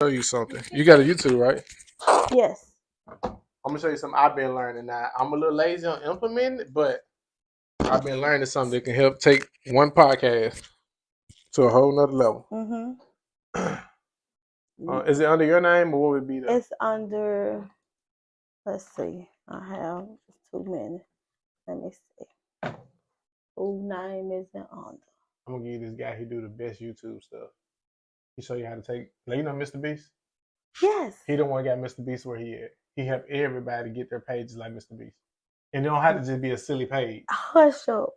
Show you something. You got a YouTube, right? Yes. I'm gonna show you something I've been learning. Now I'm a little lazy on implementing it, but I've been learning something that can help take one podcast to a whole nother level. Is it under your name or what would it be? It's under. Let's see. I have too many. Let me see. Whose name is it under? I'm gonna give you this guy who do the best YouTube stuff. He show you how to take. Like, you know Mr. Beast? Yes. He the one got Mr. Beast where he at. He help everybody get their pages like Mr. Beast, and it don't have to just be a silly page. Hush up.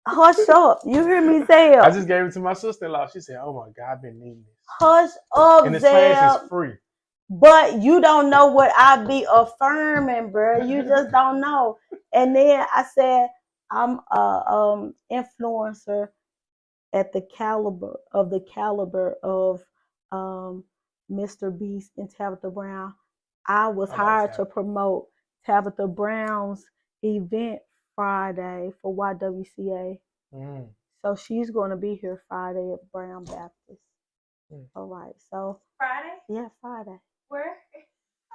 Hush up. You hear me, Zell? I just gave it to my sister-in-law. She said, "Oh my God, I've been needing this." Hush up, and this Zell. class is free. But you don't know what I be affirming, bro. You just don't know. And then I said, I'm a influencer at the caliber of Mr. Beast and Tabitha Brown. I was hired to promote Tabitha Brown's event Friday for YWCA. So she's going to be here Friday at Brown Baptist. All right. So Friday? Yeah, Friday. Where?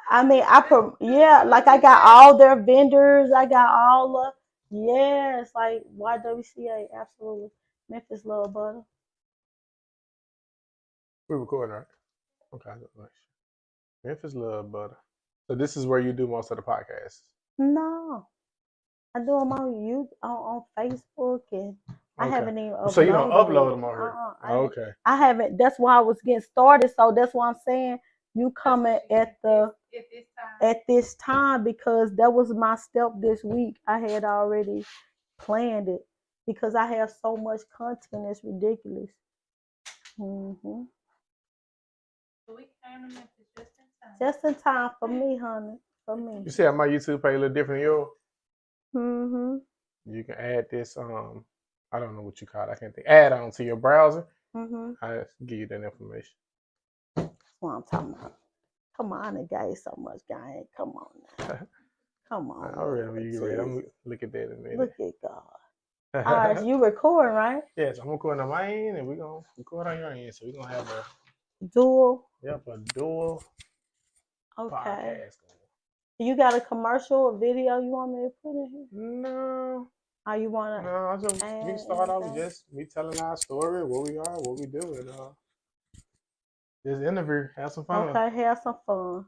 I mean, like I got all their vendors. I got all the, yes, like YWCA, absolutely. Memphis Love Butter. We're recording, right? Okay. Memphis Love Butter. So this is where you do most of the podcasts? No. I do them on Facebook, and I haven't even uploaded. So you don't upload them already? Okay. I haven't. That's why I was getting started. So that's why I'm saying you coming at this time, because that was my step this week. I had already planned it because I have so much content. It's ridiculous. So we came to Memphis just in time. Just in time for me, honey. For me. You see how my YouTube page a little different than yours? You can add this. I don't know what you call it. I can't think. Add on to your browser. I give you that information. That's what I'm talking about. Come on, I got you so much, guy. Come on now. Come on. All right, when you ready, I'm gonna look at that in a minute. Look at God. All right, you recording, right? Yes, I'm recording on my end, and we're gonna record on your end. So we're gonna have a dual. Yep, a dual. Okay. Podcast. You got a commercial or video you want me to put in here? No. You wanna? No, I just we can start off with just me telling our story, what we are, what we do, and just interview, have some fun. Okay, have some fun.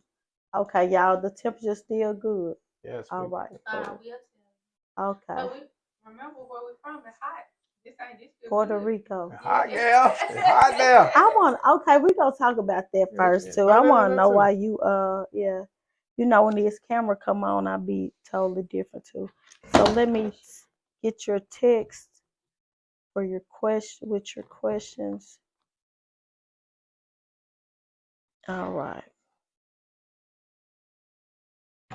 Okay, y'all, the temperature's still good. Yes. All right. Cool. Okay. But we remember where we're from. It's hot. This Puerto Rico. It's hot, yeah. It's hot there. Okay, we gonna talk about that first too. I want to know why you yeah. You know, when this camera come on, I'll be totally different too. So let me get your text for your question with your questions. All right.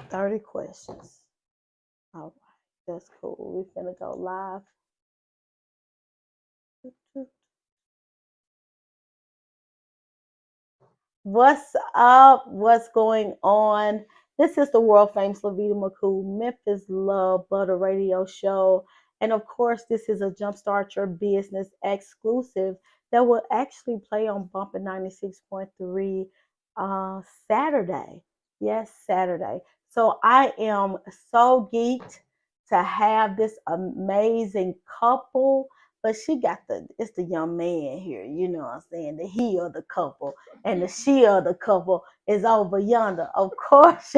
30 questions. All right. That's cool. We're gonna go live. What's up? What's going on? This is the world famous Lavita McCool Memphis Love Butter Radio Show. And of course, this is a Jumpstart Your Business exclusive that will actually play on Bumpin' 96.3 Saturday. Yes, Saturday. So I am so geeked to have this amazing couple. But it's the young man here, you know what I'm saying? The he of the couple and the she of the couple is over yonder. Of course,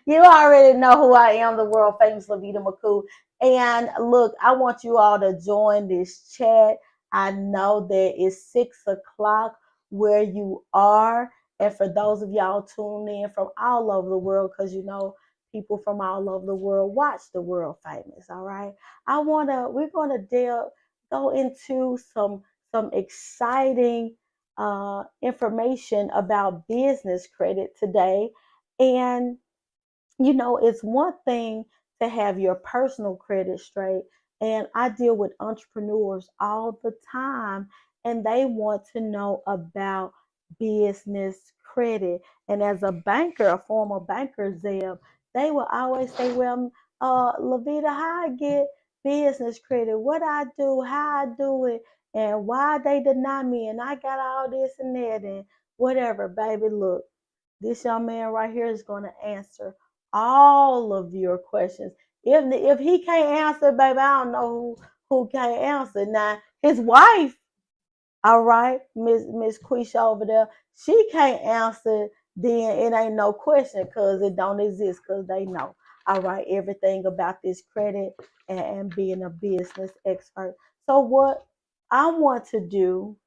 you already know who I am, the world famous Lavita McCool. And look, I want you all to join this chat. I know that it's 6 o'clock where you are. And for those of y'all tuning in from all over the world, because you know, people from all over the world watch the world famous. All right. We're gonna go into some exciting information about business credit today. And you know, it's one thing to have your personal credit straight, and I deal with entrepreneurs all the time, and they want to know about business credit. And as a banker, a former banker, Zeb, they will always say, well, Lavita, how I get business credit, what I do, how I do it, and why they deny me, and I got all this and that, and whatever, baby. Look, this young man right here is going to answer all of your questions. If he can't answer, baby, I don't know who can't answer. Now, his wife, all right, Miss Quisha over there, she can't answer, then it ain't no question because it don't exist because they know, all right, everything about this credit and being a business expert. So what I want to do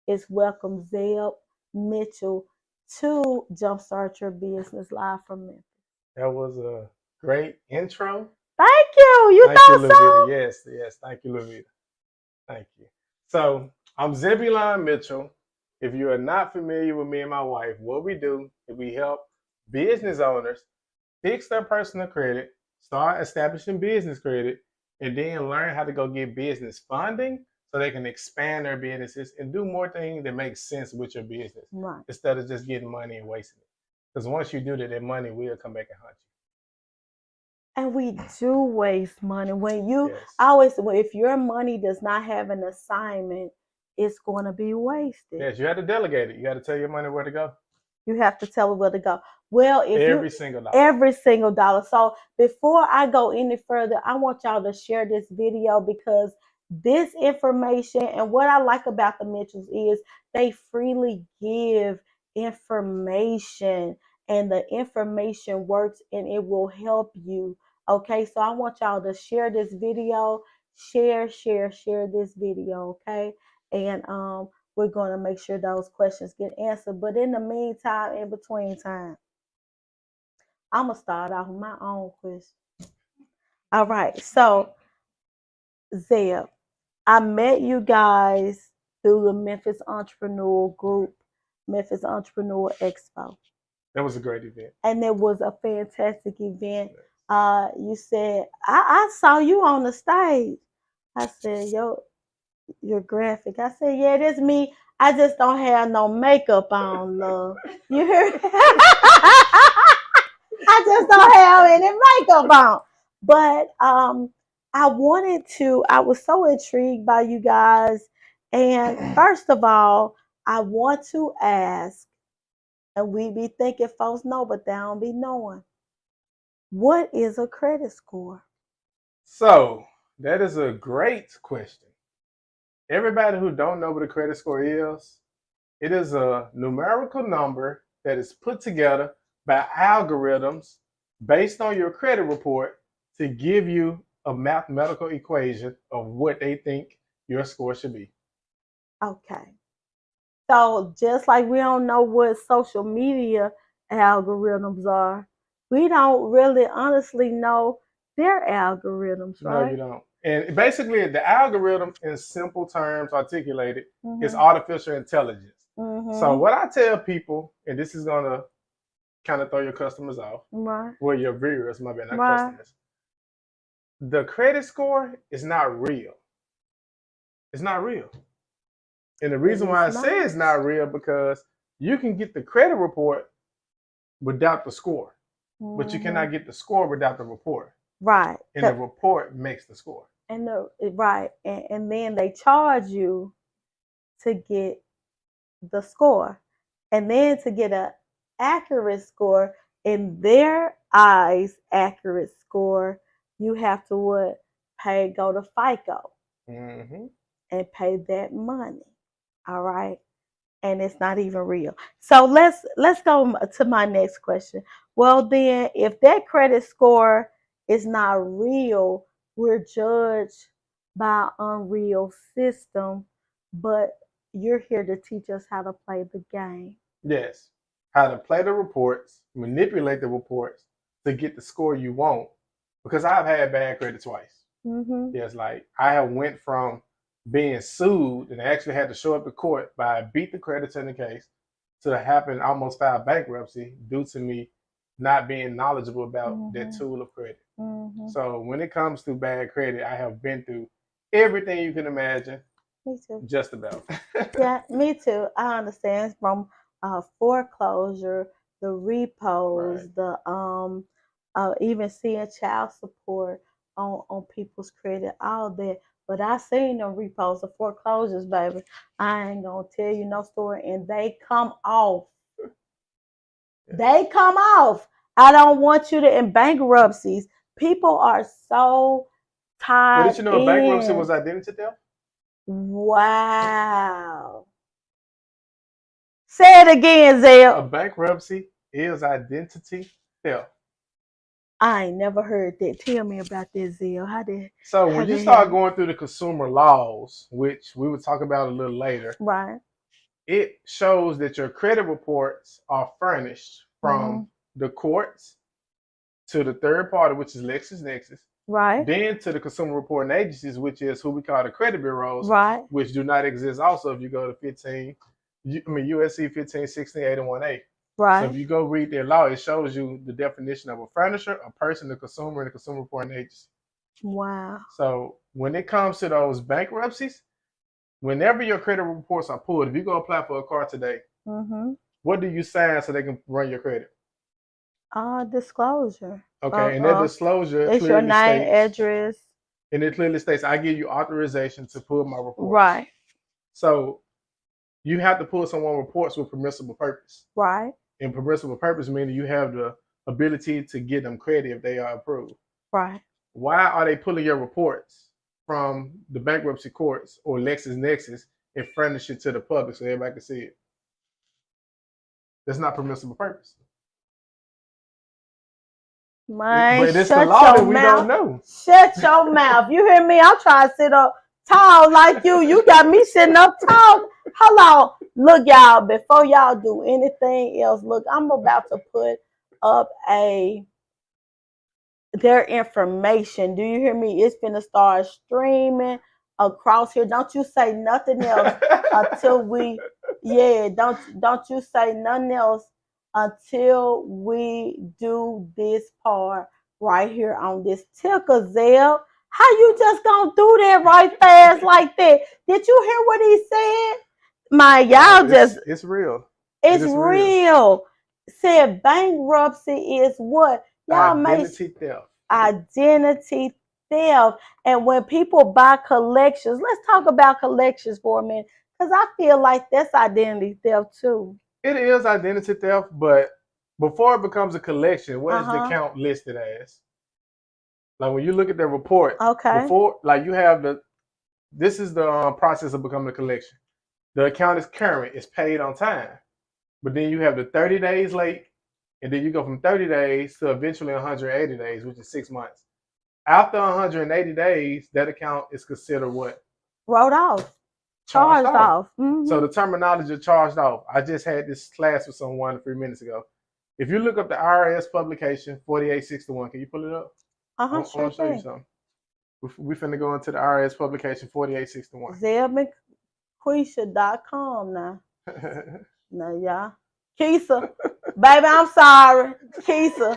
is welcome Zeb Mitchell to Jumpstart Your Business live from Memphis. That was a great intro. Thank you. You Thank thought you, so? Yes. Thank you, Lavita. Thank you. So I'm Zebulon Mitchell. If you are not familiar with me and my wife, what we do is we help business owners fix their personal credit, start establishing business credit, and then learn how to go get business funding so they can expand their businesses and do more things that make sense with your business, right, instead of just getting money and wasting it. Because once you do that, that money will come back and haunt you. and we do waste money. When you always, if your money does not have an assignment, it's going to be wasted. Yes, you have to delegate it. You got to tell your money where to go. You have to tell it where to go. Well, if every single dollar. Every single dollar. So before I go any further, I want y'all to share this video because this information, and what I like about the Mitchells is they freely give information, and the information works and it will help you. Okay, so I want y'all to share this video. Share this video, okay? And we're going to make sure those questions get answered. But in the meantime, in between time, I'm going to start off with my own question. All right. So, Zeb, I met you guys through the Memphis Entrepreneur Group, Memphis Entrepreneur Expo. That was a great event. And it was a fantastic event. You said, I saw you on the stage. I said, yo, you're graphic. I said, yeah, that's me. I just don't have no makeup on, love. You hear? I just don't have any makeup on. But I was so intrigued by you guys. And first of all, I want to ask, and we be thinking folks know, but they don't be knowing. What is a credit score? So that is a great question. Everybody who don't know what a credit score is, it is a numerical number that is put together by algorithms based on your credit report to give you a mathematical equation of what they think your score should be. Okay. So just like we don't know what social media algorithms are, we don't really honestly know their algorithms, right? No, you don't. And basically, the algorithm, in simple terms articulated, is artificial intelligence. So what I tell people, and this is going to kind of throw your customers off, right? Well, your viewers, my bad, not customers. The credit score is not real. It's not real. And the reason why I say it's not real, because you can get the credit report without the score, but you cannot get the score without the report. Right. And the report makes the score. And and then they charge you to get the score, and then to get an accurate score, in their eyes accurate score, you have to go to FICO and pay that money. All right. And it's not even real. So let's go to my next question. Well, then, if that credit score is not real, we're judged by an unreal system, but you're here to teach us how to play the game. Yes. How to play the reports, manipulate the reports to get the score you want. Because I've had bad credit twice. Yes, like I have went from being sued and actually had to show up in court by beat the creditor in the case to having almost filed bankruptcy due to me not being knowledgeable about that tool of credit. So when it comes to bad credit, I have been through everything you can imagine. Me too. Just about. Yeah, me too. I understand, from foreclosure, the repos, the even seeing child support on people's credit, all that. But I seen the repos, the foreclosures, baby. I ain't gonna tell you no story, and they come off They come off. I don't want you to in bankruptcies. People are so But tied did you know bankruptcy in. was identity theft? Wow. Say it again, A Zell. bankruptcy is identity theft. I ain't never heard that. Tell me about that, Zell. So How when you that start happen? going through the consumer laws, which we will talk about a little later, Right. it shows that your credit reports are furnished Mm-hmm. from the courts to the third party, which is LexisNexis, Right. then to the consumer reporting agencies, which is who we call the credit bureaus, Right. which do not exist also if you go to USC 151681A. So if Right. you go read their law, it shows you the definition of a furnisher, a person, a consumer, and a consumer reporting agency. Wow. So when it comes to those bankruptcies, whenever your credit reports are pulled, if you go apply for a car today, Mm-hmm. what do you sign so they can run your credit? Disclosure. Okay, and that disclosure It's your clearly name, states, address. and it clearly states, I give you authorization to pull my reports. Right. So you have to pull someone reports with permissible purpose. Right. And permissible purpose meaning you have the ability to get them credit if they are approved. Right. Why are they pulling your reports from the bankruptcy courts or LexisNexis and furnish it to the public so everybody can see it? That's not permissible purpose. Man, but it's the shut law your that we mouth. don't know. Shut your mouth. You hear me? I'm trying to sit up tall like you. You got me sitting up tall. Hold on. Look, y'all, before y'all do anything else, look, I'm about to put up their information. Do you hear me? It's gonna start streaming across here. Don't you say nothing else until we don't you say nothing else until we do this part right here on this ticker, Zell. How you just gonna do that right fast like that? Did you hear what he said? My y'all just it's real. it's real. Said bankruptcy is what? Y'all identity theft. Identity theft. And when people buy collections, let's talk about collections for a minute. Because I feel like that's identity theft too. It is identity theft, but before it becomes a collection, what is the account listed as? Like when you look at the report, before, like you have this is the process of becoming a collection. The account is current, it's paid on time. But then you have the 30 days late, and then you go from 30 days to eventually 180 days, which is 6 months. After 180 days, that account is considered what? Wrote off. Charged off. Mm-hmm. So the terminology of charged off. I just had this class with someone a few minutes ago. If you look up the IRS publication 4861, can you pull it up? Sure. I want to show you something. We finna go into the IRS publication 4861. ZellMcQuisha.com now. No, y'all. Keisha, baby, I'm sorry. Keisha,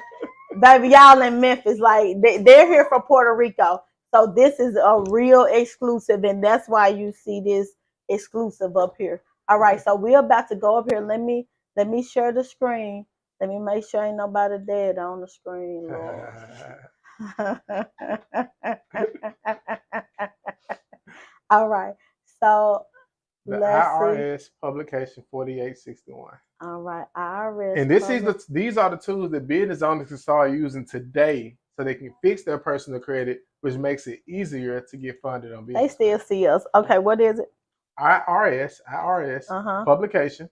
baby, y'all in Memphis, like they're here from Puerto Rico. So this is a real exclusive, and that's why you see this exclusive up here. All right, so we're about to go up here. Let me share the screen. Let me make sure ain't nobody dead on the screen, Lord. All right, so the IRS publication 4861. All right, IRS. And these are the tools that business owners can start using today, so they can fix their personal credit, which makes it easier to get funded on business. They still see us. Okay, what is it? IRS publication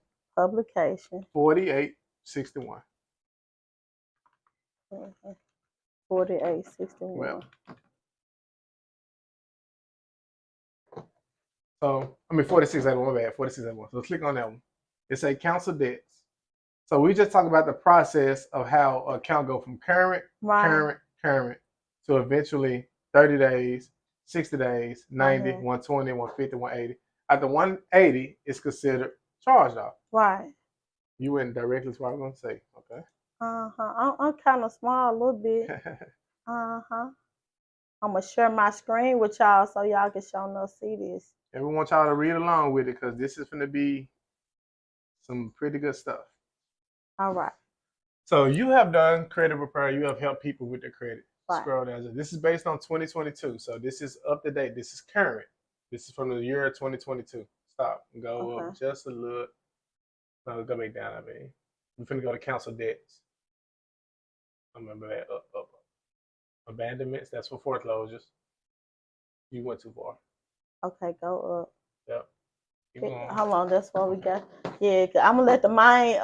4861. 4861. Well, so I mean 4681. My bad, 4681. So click on that one. It say counsel debts. So we just talk about the process of how an account go from current to eventually 30 days, 60 days, 90, 120, 150, 180. After 180, it's considered charged off. Right. You went directly to what I was going to say. Okay. I'm kind of small a little bit. I'm going to share my screen with y'all so y'all can show no see this. And we want y'all to read along with it because this is going to be some pretty good stuff. All right. So you have done credit repair. You have helped people with their credit. Right. Scroll down. This is based on 2022. So this is up to date. This is current. This is from the year 2022. Stop. Go up just a little. No, go back down, I mean. We're finna go to cancel debts. Remember that. Up. Abandonments, that's for foreclosures. You went too far. Okay, go up. Yep. Hold on, that's what we got. Yeah, I'm gonna let the mind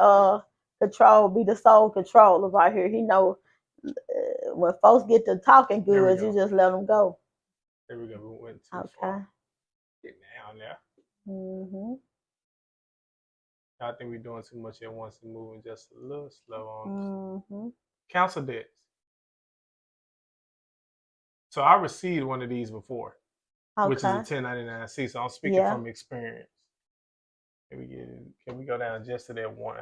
control be the soul controller right here. He know when folks get to talking good, you just let them go. There we go. We went too far. Get down there. I think we're doing too much at once and moving just a little slow on. Council debts. So I received one of these before, which is a 1099-C. So I'm speaking from experience. Can we go down just to that one?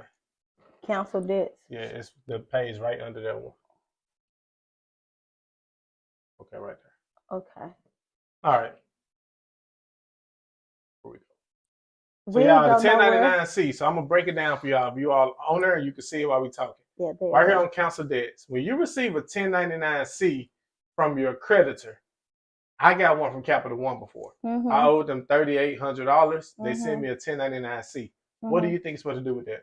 Council debts. Yeah, it's the page right under that one. Okay, right there. Okay. All right. Here we go. So y'all, the 1099-C. So I'm gonna break it down for y'all. If you all owner, you can see it while we talking. Yeah, right here on council debts. When you receive a 1099-C from your creditor, I got one from Capital One before. I owed them $3,800. They sent me a 1099-C. What do you think it's supposed to do with that?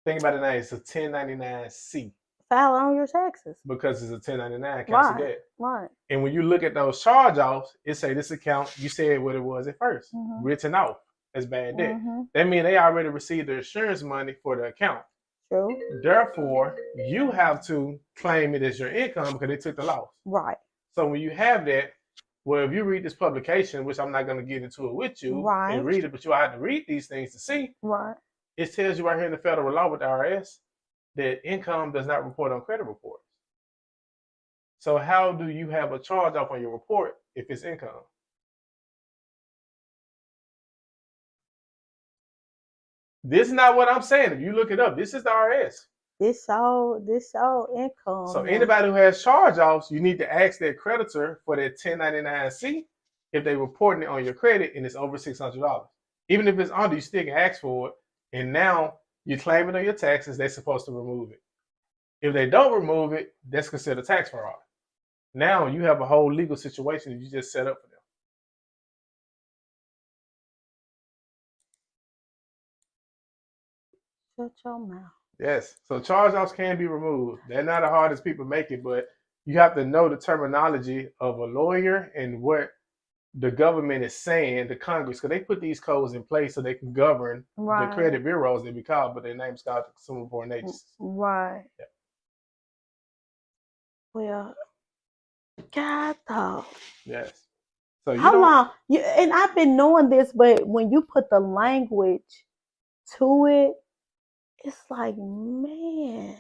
Think about it now. It's a 1099-C. File on your taxes. Because it's a 1099 council debt. Right. And when you look at those charge-offs, it say this account, you said what it was at first, written off as bad debt. That means they already received the insurance money for the account. True. Therefore, you have to claim it as your income because they took the loss. Right. So when you have that, well, if you read this publication, which I'm not going to get into it with you and read it, but you'll have to read these things to see. Right. It tells you right here in the federal law with the IRS that income does not report on credit reports. So how do you have a charge off on your report if it's income? This is not what I'm saying. If you look it up, this is the IRS. This all income. So anybody who has charge-offs, you need to ask their creditor for that 1099-C if they're reporting it on your credit and it's over $600. Even if it's under, you still can ask for it. And now you claim it on your taxes, they're supposed to remove it. If they don't remove it, that's considered tax fraud. Now you have a whole legal situation that you just set up for them. Shut your mouth. Yes. So charge-offs can be removed. They're not as hard as people make it, but you have to know the terminology of a lawyer and what the government is saying, the Congress, because they put these codes in place so they can govern the credit bureaus they be called, but their name's called the Consumer Reporting Agency. Right. Yeah. Well, God dog. Yes. So how long? And I've been knowing this, but when you put the language to it, it's like, man,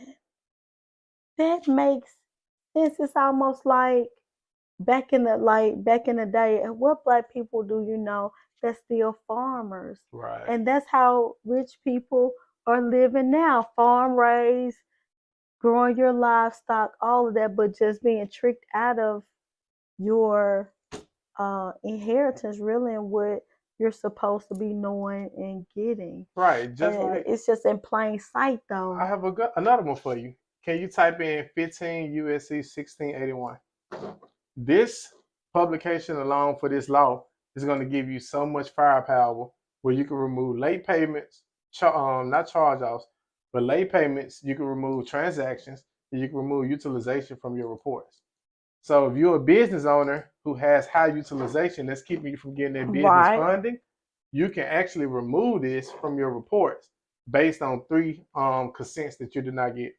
that makes sense. It's almost like back in the day, what Black people do you know that's still farmers? Right. And that's how rich people are living now. Farm raised, growing your livestock, all of that, but just being tricked out of your inheritance, really, and what you're supposed to be knowing and getting. Right. It's just in plain sight, though. I have another one for you. Can you type in 15 USC 1681? This publication alone for this law is going to give you so much firepower where you can remove late payments, not charge-offs, but late payments. You can remove transactions, and you can remove utilization from your reports. So if you're a business owner who has high utilization that's keeping you from getting that business funding, you can actually remove this from your reports based on 3 consents that you did not get.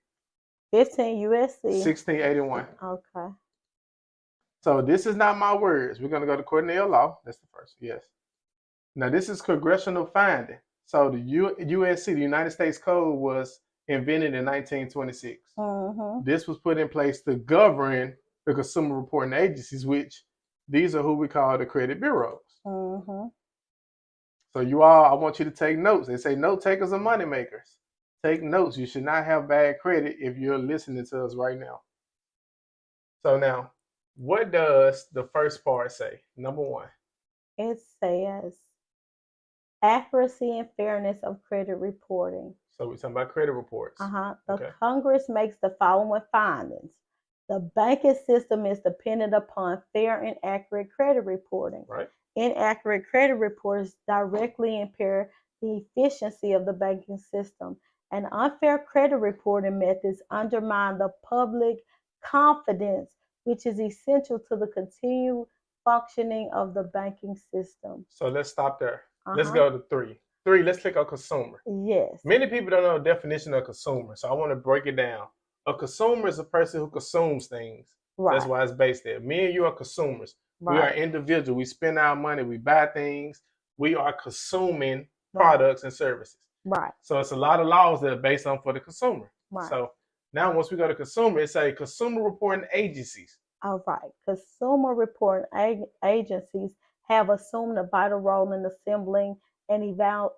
15 USC 1681. Okay. So this is not my words. We're going to go to Cornell Law. That's the first. Yes. Now this is congressional finding. So the USC, the United States Code, was invented in 1926. This was put in place to govern the consumer reporting agencies, which these are who we call the credit bureaus. So you all, I want you to take notes. They say note takers are money makers. Take notes. You should not have bad credit if you're listening to us right now. So now, what does the first part say? Number 1. It says accuracy and fairness of credit reporting. So we're talking about credit reports. The Congress makes the following findings. The banking system is dependent upon fair and accurate credit reporting. Right. Inaccurate credit reports directly impair the efficiency of the banking system, and unfair credit reporting methods undermine the public confidence, which is essential to the continued functioning of the banking system. So let's stop there. Let's go to 3. 3, let's click on consumer. Yes. Many people don't know the definition of consumer, so I want to break it down. A consumer is a person who consumes things. Right. That's why it's based there. Me and you are consumers. Right. We are individuals. We spend our money. We buy things. We are consuming products and services. Right. So it's a lot of laws that are based on for the consumer. Right. So now once we go to consumer, it's a consumer reporting agencies. All right. Consumer reporting agencies have assumed a vital role in assembling and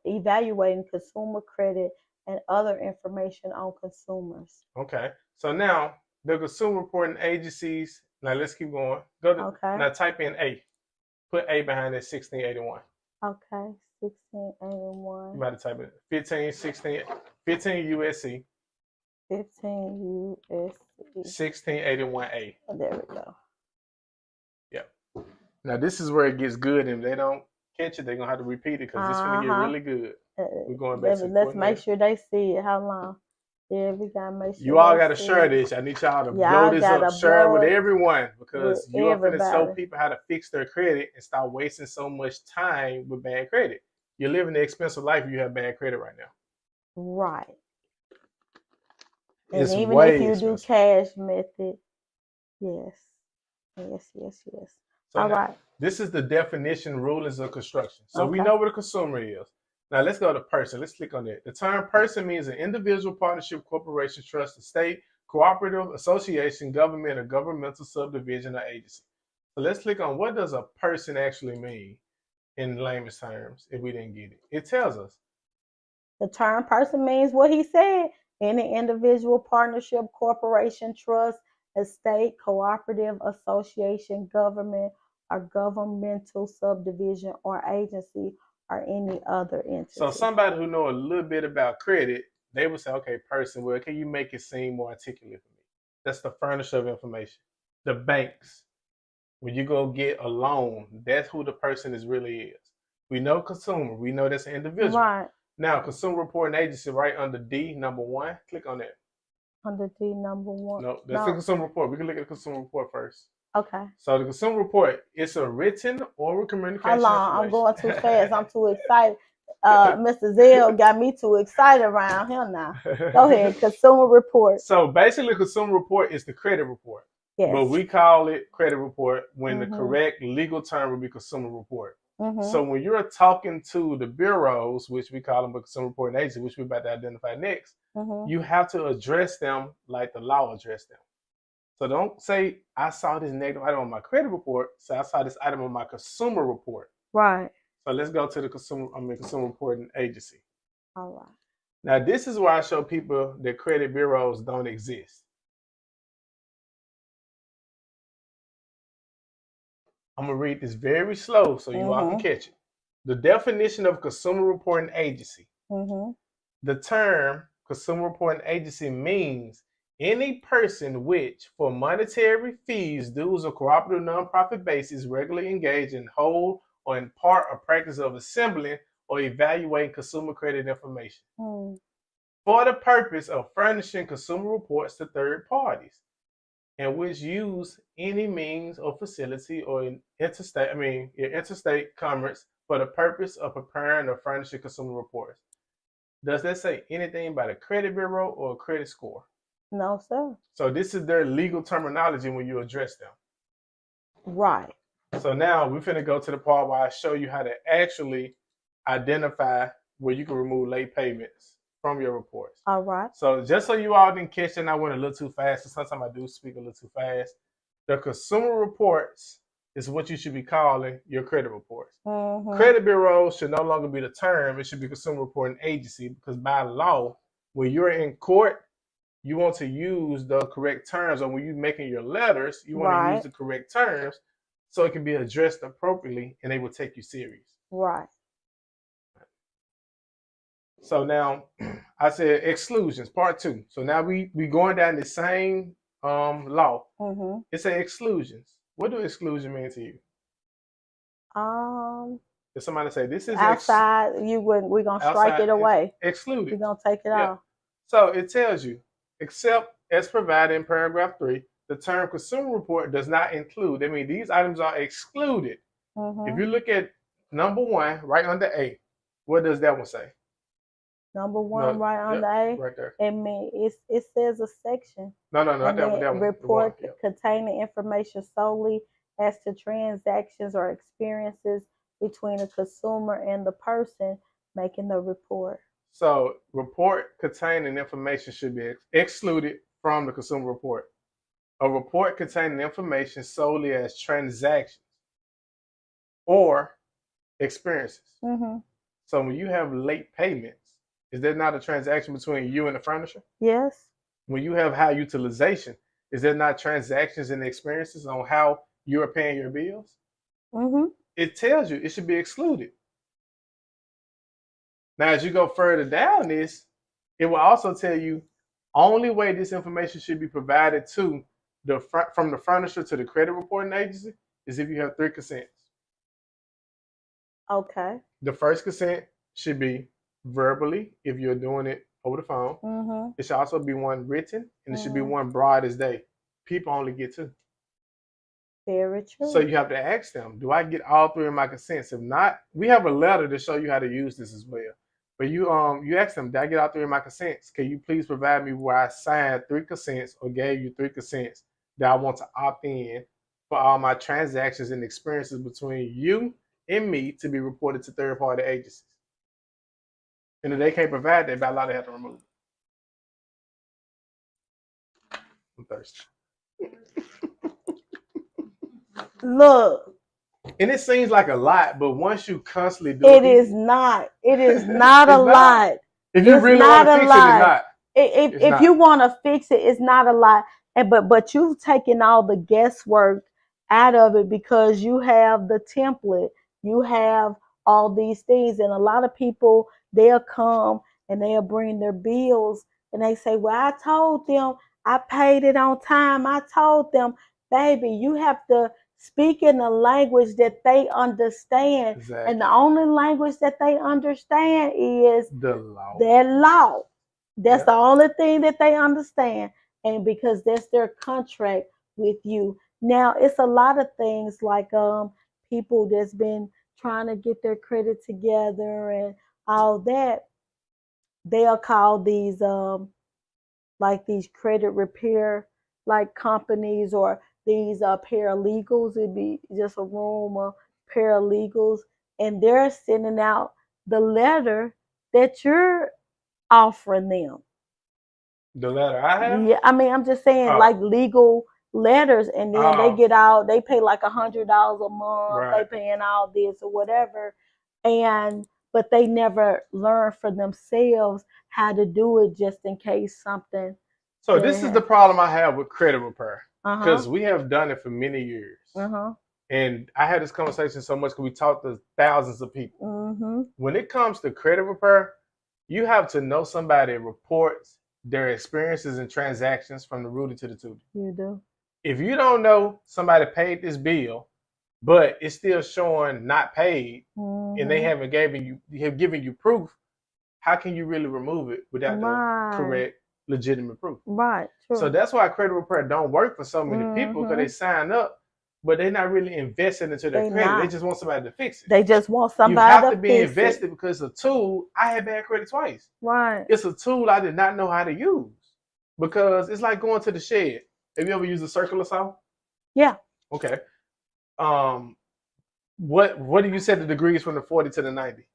evaluating consumer credit and other information on consumers. Okay. So now the consumer reporting agencies, now let's keep going. Now type in A. Put A behind that 1681. Okay. 1681. You might type it 15 USC. 15 USC. 1681A. Oh, there we go. Yeah. Now this is where it gets good, and if they don't catch it, they're gonna have to repeat it because it's gonna get really good. We're going back to let's make sure they see it. How long? Yeah, we gotta make sure. You all gotta share this. I need y'all to blow this up. Share it with everyone because you are gonna show people how to fix their credit and stop wasting so much time with bad credit. You're living the expensive life if you have bad credit right now. Right. It's and even way if you expensive. do cash method, yes. So all now, right. This is the definition rulings of construction. So we know what a consumer is. Now let's go to person. Let's click on that. The term person means an individual, partnership, corporation, trust, estate, cooperative, association, government, or governmental subdivision or agency. So let's click on what does a person actually mean in layman's terms if we didn't get it. It tells us. The term person means what he said. Any individual, partnership, corporation, trust, estate, cooperative, association, government, or governmental subdivision or agency or any other entity. So somebody who know a little bit about credit, they would say, okay, person, well, can you make it seem more articulate for me? That's the furniture of information. The banks, when you go get a loan, that's who the person really is. We know consumer. We know that's an individual. Right. Now, consumer reporting agency right under D, number 1. Click on that. Under D, number 1. No, that's the consumer report. We can look at the consumer report first. Okay. So the consumer report, it's a written oral communication. Hold on, I'm going too fast. I'm too excited. Mr. Zell got me too excited around here now. Go ahead, consumer report. So basically, consumer report is the credit report. Yes. But we call it credit report when the correct legal term would be consumer report. So when you're talking to the bureaus, which we call them a consumer reporting agency, which we're about to identify next, you have to address them like the law addressed them. So don't say, I saw this negative item on my credit report. Say, I saw this item on my consumer report. Right. So let's go to the consumer reporting agency. All right. Now, this is where I show people that credit bureaus don't exist. I'm going to read this very slow so you all can catch it. The definition of consumer reporting agency. The term consumer reporting agency means any person which, for monetary fees, dues, or cooperative nonprofit basis, regularly engage in whole or in part or practice of assembling or evaluating consumer credit information for the purpose of furnishing consumer reports to third parties, and which use any means or facility or interstate commerce for the purpose of preparing or furnishing consumer reports. Does that say anything about a credit bureau or a credit score? No, sir. So this is their legal terminology when you address them. Right. So now we're finna go to the part where I show you how to actually identify where you can remove late payments from your reports. All right. So just so you all didn't catch it, and I went a little too fast, and sometimes I do speak a little too fast. The consumer reports is what you should be calling your credit reports. Credit bureaus should no longer be the term. It should be consumer reporting agency, because by law, when you're in court, you want to use the correct terms, or when you're making your letters, you want to use the correct terms so it can be addressed appropriately and they will take you serious. Right. So now I said exclusions, part 2. So now we going down the same law. It says exclusions. What do exclusion mean to you? If somebody say this is outside, we're gonna strike it away. Excluded. We're gonna take it off. So it tells you, except as provided in paragraph 3, the term consumer report does not include. I mean, these items are excluded. If you look at number 1, right under A, what does that one say? Number 1, right under A. Right there. It says a section. No, not that one. Report containing information solely as to transactions or experiences between the consumer and the person making the report. So, report containing information should be excluded from the consumer report. A report containing information solely as transactions or experiences. So, when you have late payments, is that not a transaction between you and the furnisher? Yes. When you have high utilization, is there not transactions and experiences on how you are paying your bills? It tells you it should be excluded. Now, as you go further down this, it will also tell you only way this information should be provided to from the furnisher to the credit reporting agency is if you have 3 consents. Okay. The first consent should be verbally if you're doing it over the phone. It should also be one written, and it should be one broad as day. People only get 2. Very true. So you have to ask them, do I get all 3 of my consents? If not, we have a letter to show you how to use this as well. But you ask them, did I get all 3 of my consents? Can you please provide me where I signed 3 consents or gave you 3 consents that I want to opt in for all my transactions and experiences between you and me to be reported to third-party agencies? And if they can't provide that, by law, they have to remove it. I'm thirsty. Look. And it seems like a lot, but once you constantly do it, is not. It is not a lot. If you really want to fix it, it's not. If you want to fix it, it's not a lot. But you've taken all the guesswork out of it because you have the template. You have all these things, and a lot of people, they'll come and they'll bring their bills and they say, well, I told them I paid it on time. I told them, baby, you have to speak in a language that they understand. Exactly. And the only language that they understand is the law. Their law. That's the only thing that they understand. And because that's their contract with you. Now, it's a lot of things like people that's been trying to get their credit together and all that. They'll call these like these credit repair like companies or these paralegals. It'd be just a room of paralegals, and they're sending out the letter that you're offering them. The letter I have? Yeah, I mean, I'm just saying like legal letters, and then they get out, they pay like $100 a month, right. They paying all this or whatever, but they never learn for themselves how to do it just in case something. So this is the problem I have with credit repair, because we have done it for many years. And I had this conversation so much because we talked to thousands of people. When it comes to credit repair, you have to know somebody that reports their experiences and transactions from the rooty to the tooty. You do. If you don't know somebody paid this bill, but it's still showing not paid, and they haven't given you proof, how can you really remove it without the correct, legitimate proof? Right. True. So that's why credit repair don't work for so many people, because they sign up, but they're not really investing into their credit. They just want somebody to fix it. They just want somebody to fix it. You have to be invested because it's a tool. I had bad credit twice. Right. It's a tool I did not know how to use, because it's like going to the shed. Have you ever used a circular saw? Yeah. Okay. What do you set the degrees from the 40 to the 90?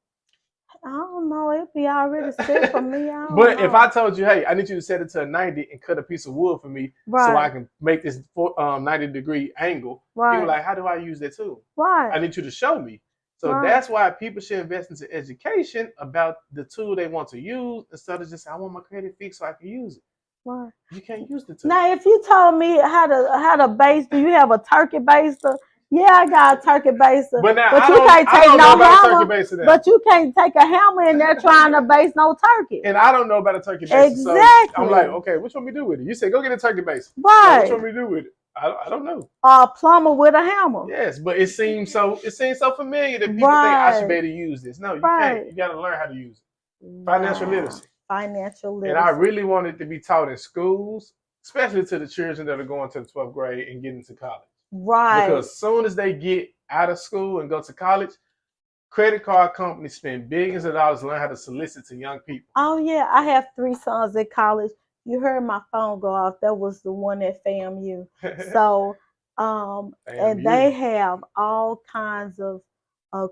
I don't know. It'd be already set for me. But if I told you, hey, I need you to set it to a 90 and cut a piece of wood for me so I can make this 90-degree angle, you're like, how do I use that tool? Right. I need you to show me. So that's why people should invest into education about the tool they want to use instead of just, I want my credit fixed so I can use it. Right. You can't use the tool. Now, if you told me how to base, do you have a turkey baster? Yeah, I got a turkey baster. But you can't take no hammer. But you can't take a hammer in there trying to base no turkey. And I don't know about a turkey baster. Exactly. So I'm like, okay, which one we do with it? You said go get a turkey baster. Right. So which one we do with it? I don't know. A plumber with a hammer. Yes, but it seems so familiar that people think I should be able to use this. No, you can't. You got to learn how to use it. Financial literacy. Financial literacy. And I really want it to be taught in schools, especially to the children that are going to the 12th grade and getting to college. Right. Because as soon as they get out of school and go to college, credit card companies spend billions of dollars to learn how to solicit to young people. Oh, yeah. I have 3 sons at college. You heard my phone go off. That was the one at FAMU. So, and they have all kinds of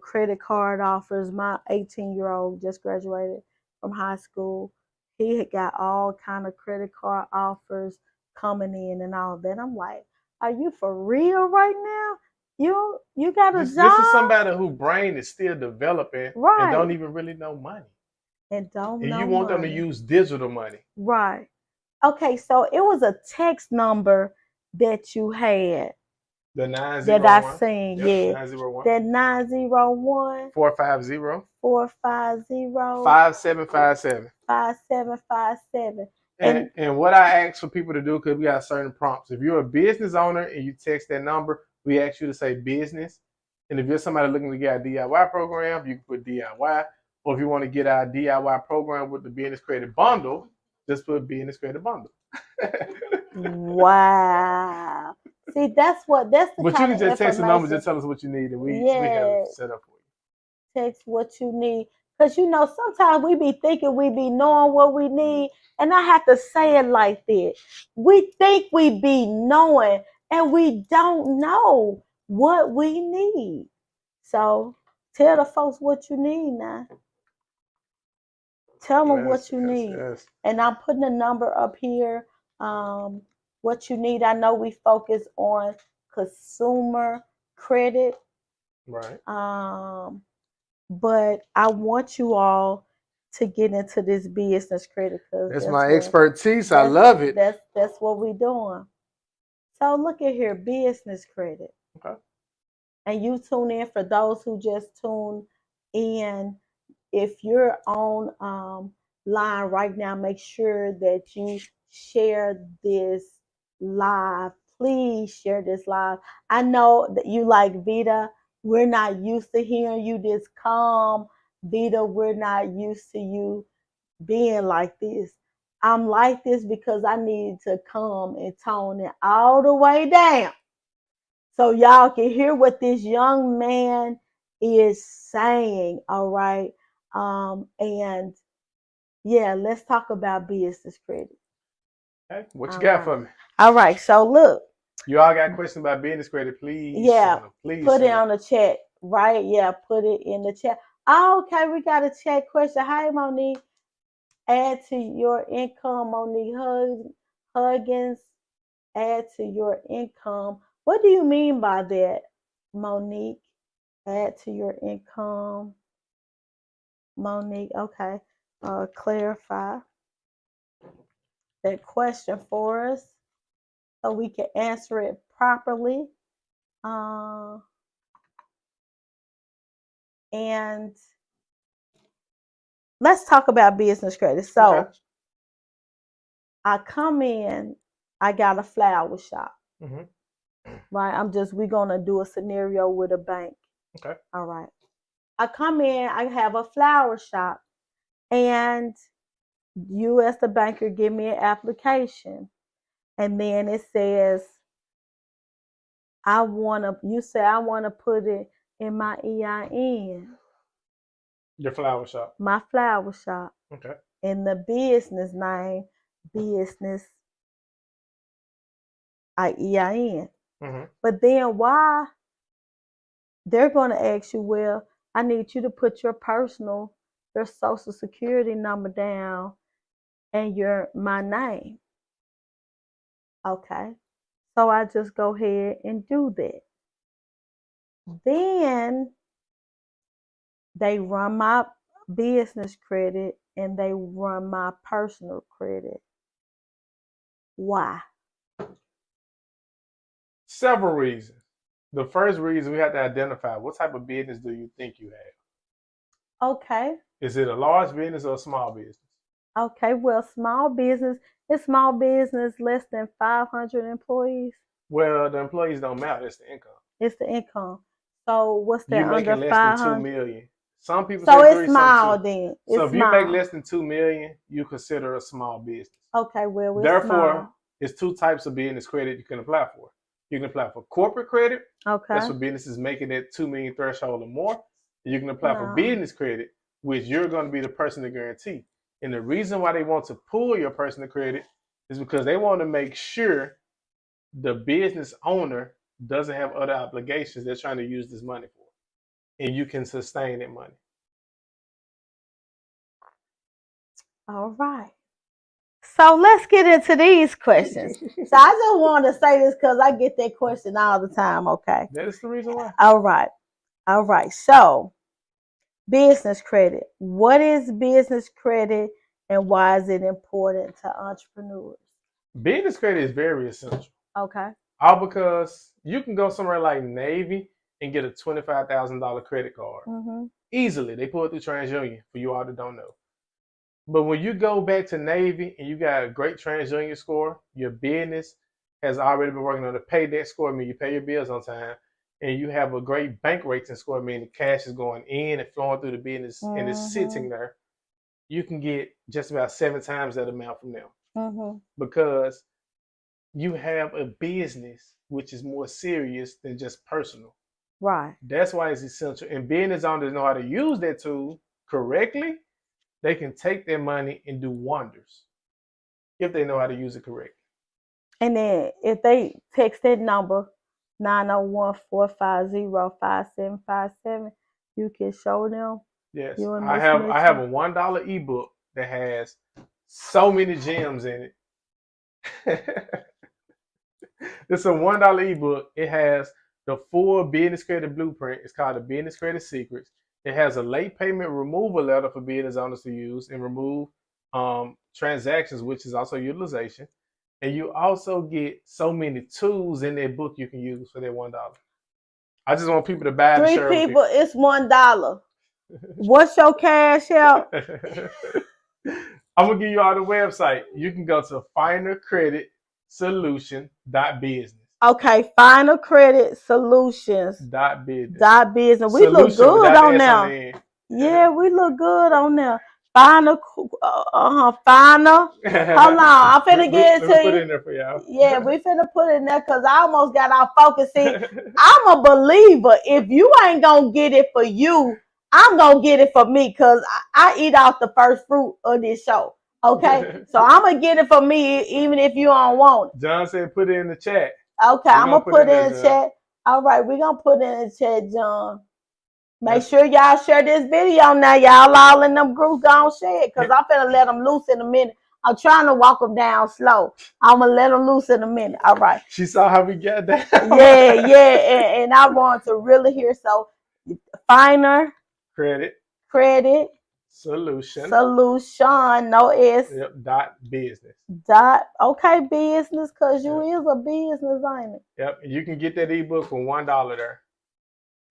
credit card offers. My 18-year-old just graduated from high school. He had got all kind of credit card offers coming in and all that. I'm like, are you for real right now? You got a job? This is somebody whose brain is still developing and don't even really know money. And you want them to use digital money. Right. Okay, so it was a text number that you had. The 901. That I seen, yep, yeah. 901. That 901. 450. 450. 5757. 5757. And what I ask for people to do, because we got certain prompts. If you're a business owner and you text that number, we ask you to say business. And if you're somebody looking to get a DIY program, you can put DIY. Or if you want to get our DIY program with the Business Credit Bundle, just put Business Credit Bundle. Wow. See, that's the but you can just text the number, just tell us what you need, and we have it set up for you. Text what you need. Because, sometimes we be thinking we be knowing what we need, and I have to say it like that. We think we be knowing, and we don't know what we need. So tell the folks what you need now. Tell them what you need. Yes. And I'm putting a number up here. What you need. I know we focus on consumer credit. Right. But I want you all to get into this business credit. That's my expertise. I love it. That's what we're doing. So look at here, business credit. Okay. And you tune in for those who just tune in. If you're on line right now, make sure that you share this live. Please share this live. I know that you like Vita. We're not used to hearing you this calm. Vita, we're not used to you being like this. I'm like this because I need to come and tone it all the way down so y'all can hear what this young man is saying. All right. And yeah, let's talk about business credit. Okay, what you got for me? All right, so look. You all got questions about business credit, please? Yeah, please put it on the chat, right? Yeah, put it in the chat. Oh, okay, we got a chat question. Hi, Monique. Add to your income, Monique Huggins. Add to your income. What do you mean by that, Monique? Add to your income. Monique, okay. Clarify that question for us so we can answer it properly. And let's talk about business credit. So okay. I come in, I got a flower shop. Mm-hmm. Right? we're gonna do a scenario with a bank. Okay. All right. I come in, I have a flower shop, and you as the banker give me an application. And then it says, I want to put it in my EIN. Your flower shop. My flower shop. Okay. In the business name, business, EIN. Mm-hmm. But then why? They're going to ask you, well, I need you to put your social security number down and my name. Okay. So I just go ahead and do that. Then they run my business credit and they run my personal credit. Why? Several reasons. The first reason, we have to identify what type of business do you think you have? Okay. Is it a large business or a small business? Okay, well, small business less than 500 employees. Well, the employees don't matter. It's the income. It's the income. So what's that You under making less than 2 500? million. Some people So say it's 3, small some 2. then. So It's if you make small. less than 2 million, you consider a small business. Okay, well, it's Therefore, small. it's 2 types of business credit you can apply for. You can apply for corporate credit. Okay. That's for businesses making that 2 million threshold or more. You can apply for business credit, which you're going to be the person to guarantee. And the reason why they want to pull your personal credit is because they want to make sure the business owner doesn't have other obligations they're trying to use this money for. And you can sustain that money. All right. So let's get into these questions. So I just wanted to say this because I get that question all the time, okay? That is the reason why. All right. All right. So business credit. What is business credit and why is it important to entrepreneurs? Business credit is very essential. Okay. All because you can go somewhere like Navy and get a $25,000 credit card. Easily. They pull it through TransUnion for you all that don't know. But when you go back to Navy and you got a great TransUnion score, your business has already been working on the pay debt score, meaning you pay your bills on time, and you have a great bank rating score, meaning the cash is going in and flowing through the business and it's sitting there, you can get just about 7 times that amount from them. Because you have a business which is more serious than just personal. Right. That's why it's essential. And business owners know how to use that tool correctly. They can take their money and do wonders if they know how to use it correctly. And then if they text that number 901-450-5757, you can show them. Yes, I have a $1 ebook that has so many gems in it. It's a $1 ebook. It has the full business credit blueprint. It's called the Business Credit Secrets. It has a late payment removal letter for business owners to use and remove transactions, which is also utilization. And you also get so many tools in that book you can use for that $1. I just want people to buy it. 3 people, it's $1. What's your cash out? I'm gonna give you all the website. You can go to finalcreditsolution.business. Okay, Final Credit Solutions. .business. We look good on there. Yeah, we look good on there. Final. Hold on, I'm finna get it to you. Put it in there for y'all. Yeah, we finna put it in there because I almost got our focus. See, I'm a believer. If you ain't gonna get it for you, I'm gonna get it for me because I eat off the first fruit of this show. Okay, so I'm gonna get it for me even if you don't want it. John said put it in the chat. Okay, I'm gonna put it in the chat. All right, we're gonna put it in the chat, John. Make sure y'all share this video now. Y'all all in them groups gonna share it because I'm finna let them loose in a minute. I'm trying to walk them down slow. I'm gonna let them loose in a minute. All right. She saw how we got down. Yeah. And I want to really hear. So, Finer Credit Solution, no S. Yep, .business. Okay, business, because you is a business, ain't it? Yep, you can get that ebook for $1 there.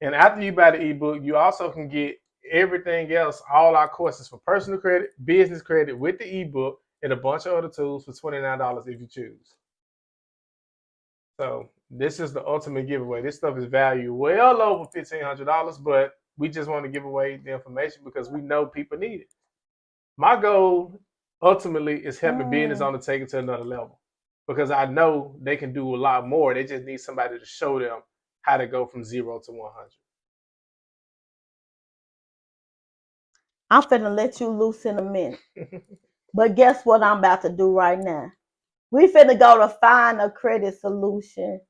And after you buy the ebook, you also can get everything else, all our courses for personal credit, business credit with the ebook, and a bunch of other tools for $29 if you choose. So this is the ultimate giveaway. This stuff is valued well over $1,500, but we just want to give away the information because we know people need it. My goal ultimately is helping business owners take it to another level because I know they can do a lot more. They just need somebody to show them how to go from 0 to 100. I'm finna let you loose in a minute. But guess what I'm about to do right now? We finna go to Find a Credit Solution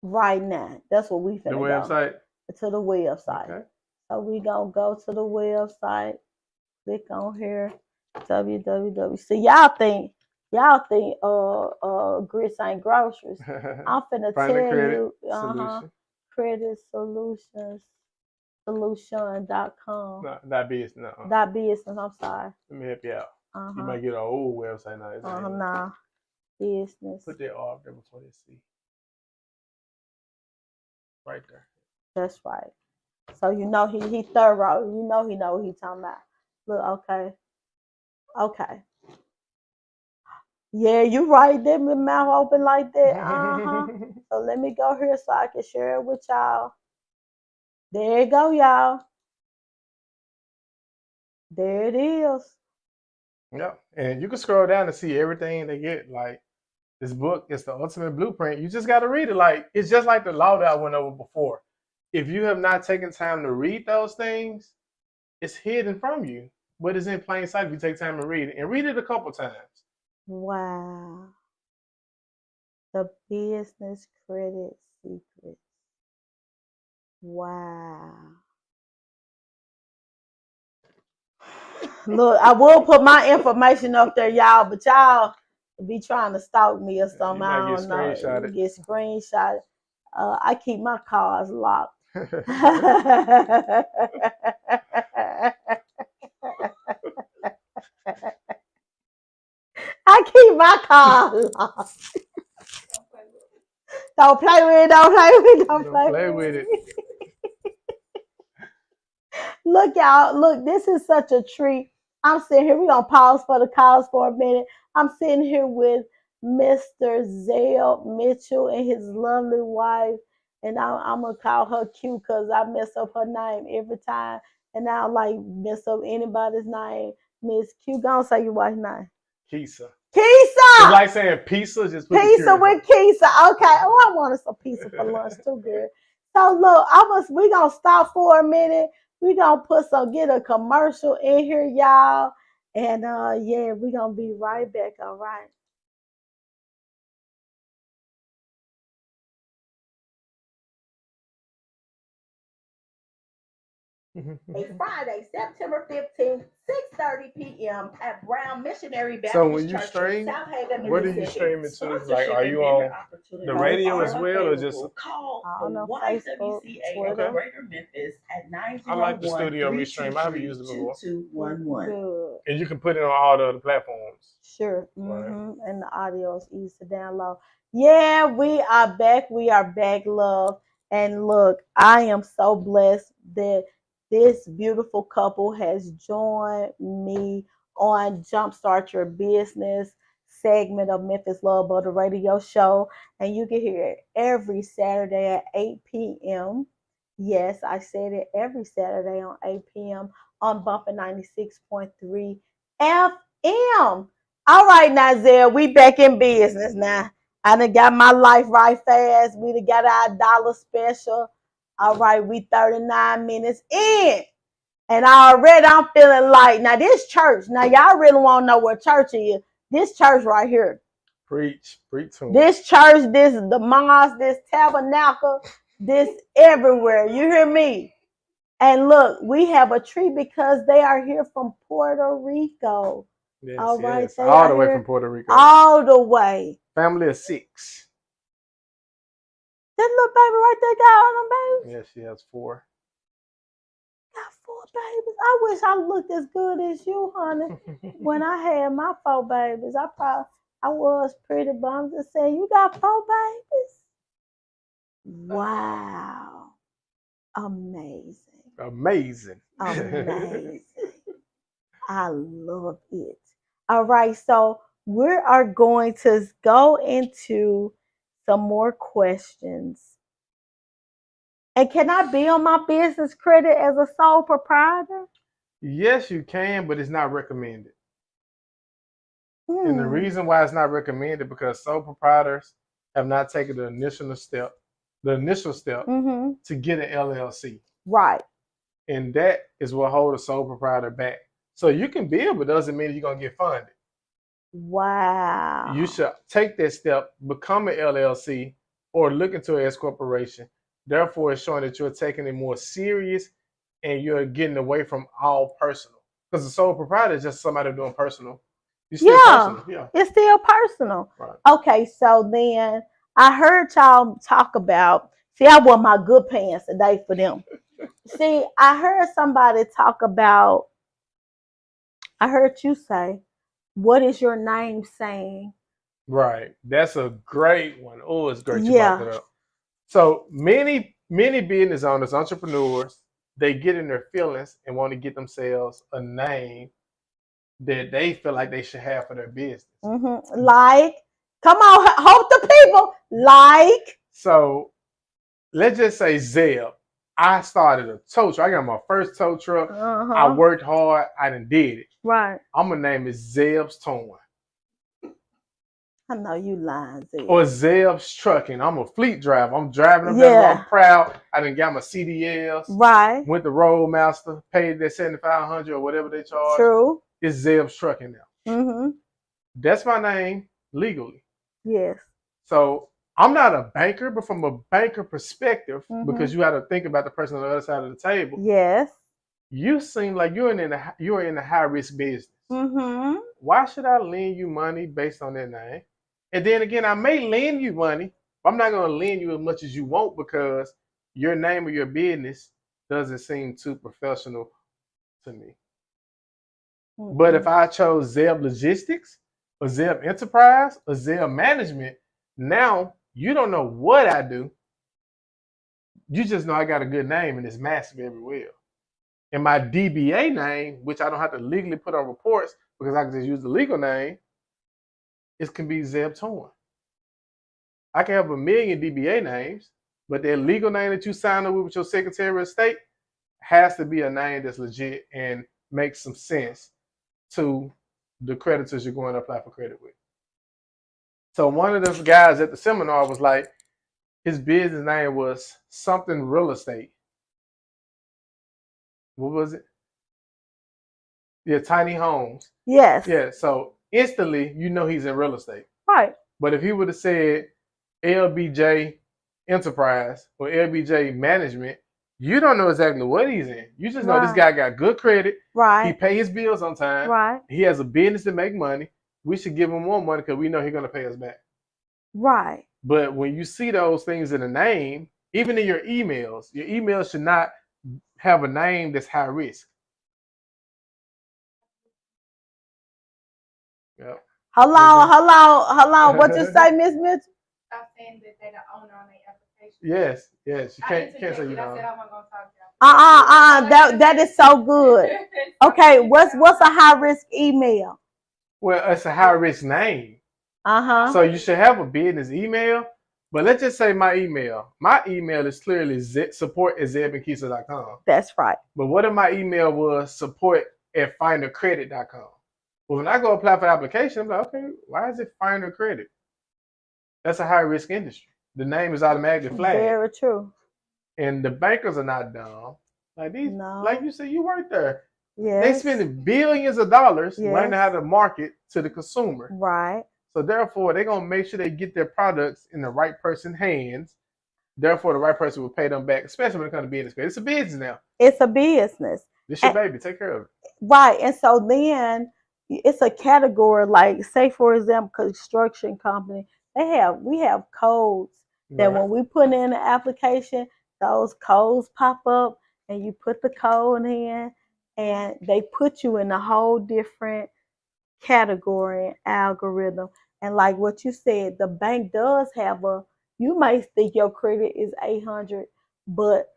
right now. That's what we finna go. The website? To the website. Okay. So we gonna go to the website. Click on here. www. So y'all think grits ain't groceries. I'm finna tell you credit solutions solution.com. No, .business. No. .business, I'm sorry. Let me help you out. You might get an old website now. Nah. Business. Put that R up there before they see. Right there. That's right. So you know he thorough. You know he know what he talking about. Look, okay. Yeah, you right there, my mouth open like that. Uh-huh. So let me go here so I can share it with y'all. There you go, y'all. There it is. Yep. And you can scroll down to see everything they get. Like this book is the ultimate blueprint. You just got to read it. Like it's just like the law that I went over before. If you have not taken time to read those things, it's hidden from you, but it's in plain sight if you take time to read it and read it a couple times. Wow. The business credit secrets. Wow. Look, I will put my information up there, y'all, but y'all be trying to stalk me or something. You might I get don't know. screenshotted. Get screenshotted. I keep my cars locked. I keep my car locked. Don't play with it. Don't play with it. Don't play with it. Look, y'all. Look, this is such a treat. I'm sitting here. We're going to pause for the calls for a minute. I'm sitting here with Mr. Zell Mitchell and his lovely wife. And I'm going to call her Q because I mess up her name every time. And I don't like mess up anybody's name. Miss Q, go on, say your wife's name. Keisa. Keisa! It's like saying pizza, just put pizza with Keisa. Okay. Oh, I wanted some pizza for lunch too, girl. So look, we gonna stop for a minute. We gonna get a commercial in here, y'all. And yeah, we gonna be right back, all right. It's Friday, September 15th, 6:30 p.m. at Brown Missionary Baptist So when you Church stream, in South Haven, where do you stream it to? Like, are you on the radio as well, or just call the Facebook, Twitter? Okay. Greater Memphis at 901. I like the studio restream. I haven't used it before. 2211. And you can put it on all the other platforms. Sure. Right. And the audio is easy to download. Yeah, we are back. We are back, love. And look, I am so blessed that this beautiful couple has joined me on Jumpstart Your Business segment of Memphis Love Butter Radio Show. And you can hear it every Saturday at 8 p.m. Yes, I said it every Saturday on 8 p.m. on Bumper 96.3 FM. All right, now, Zell, we back in business now. I done got my life right fast. We done got our dollar special. All right, we 39 minutes in. And already I'm feeling like, now this church, now y'all really want to know what church is. This church right here. Preach to them. This church, this the mosque, this tabernacle, this everywhere. You hear me? And look, we have a tree because they are here from Puerto Rico. Yes, all right, yes. All the way from Puerto Rico. All the way. Family of 6. That little baby right there got all them babies? Yes, she has 4. Got 4 babies. I wish I looked as good as you, honey. When I had my 4 babies, I was pretty, but I'm just saying, you got 4 babies? Wow. Amazing. Amazing. I love it. All right, so we are going to go into some more questions. And can I be on my business credit as a sole proprietor? Yes, you can, but it's not recommended. And the reason why it's not recommended because sole proprietors have not taken the initial step to get an LLC. Right. And that is what holds a sole proprietor back. So you can build, but doesn't mean you're going to get funded. Wow. You should take that step, become an LLC, or look into an S corporation. Therefore, it's showing that you're taking it more serious and you're getting away from all personal. Because the sole proprietor is just somebody doing personal. It's still personal. Yeah. It's still personal. Right. Okay, so then I heard y'all talk about, see, I wore my good pants today for them. See, I heard somebody talk about, I heard you say, what is your name saying? Right. That's a great one. Oh, it's great you brought that up. So many business owners, entrepreneurs, they get in their feelings and want to get themselves a name that they feel like they should have for their business. Like, come on, hope the people like. So let's just say Zeb. I started a tow truck. I got my first tow truck. I worked hard. I done did it. Right. I'm gonna name it Zeb's Towing. I know you lying, Zeb. Or Zeb's Trucking. I'm a fleet driver. I'm driving up there. I'm proud. I done got my CDLs. Right. Went to Roadmaster, paid that $7,500 or whatever they charge. True. It's Zeb's Trucking now. That's my name legally. Yes. So I'm not a banker, but from a banker perspective, because you have to think about the person on the other side of the table. Yes. You seem like you're in a high risk business. Why should I lend you money based on that name? And then again, I may lend you money, but I'm not going to lend you as much as you want because your name or your business doesn't seem too professional to me. But if I chose Zeb Logistics or Zeb Enterprise or Zeb Management, now you don't know what I do. You just know I got a good name and it's massive everywhere. And my DBA name, which I don't have to legally put on reports because I can just use the legal name, it can be Zeb Towing. I can have 1 million DBA names, but that legal name that you sign up with your Secretary of State has to be a name that's legit and makes some sense to the creditors you're going to apply for credit with. So one of those guys at the seminar was like, his business name was something real estate. What was it? Yeah, Tiny Homes. Yes. Yeah, so instantly you know he's in real estate. Right. But if he would have said LBJ Enterprise or LBJ Management, you don't know exactly what he's in. You just know this guy got good credit. Right. He pays his bills on time. Right. He has a business to make money. We should give him more money because we know he's going to pay us back. Right. But when you see those things in a name, even in your emails should not have a name that's high risk. Yep. Hello. What you say, Miss Mitchell? Stop saying that they're the owner on their application. Yes. You can't say you don't. I said I wasn't talk gonna to y'all. That is so good. Okay, what's a high risk email? Well, it's a high risk name. So you should have a business email. But let's just say my email. My email is clearly support@zebandkeisha.com. That's right. But what if my email was support@findercredit.com? Well, when I go apply for the application, I'm like, okay, why is it Finder Credit? That's a high risk industry. The name is automatically flagged. Very true. And the bankers are not dumb. Like these, like you said, you work there. Yes. They spending billions of dollars learning how to market to the consumer. Right. So therefore, they're gonna make sure they get their products in the right person's hands. Therefore, the right person will pay them back, especially when it comes to business. It's a business now. It's a business. This your baby. Take care of it. Right. And so then it's a category, like say for example, construction company. We have codes that when we put in the application, those codes pop up and you put the code in and they put you in a whole different category and algorithm. And like what you said, the bank does have you might think your credit is 800, but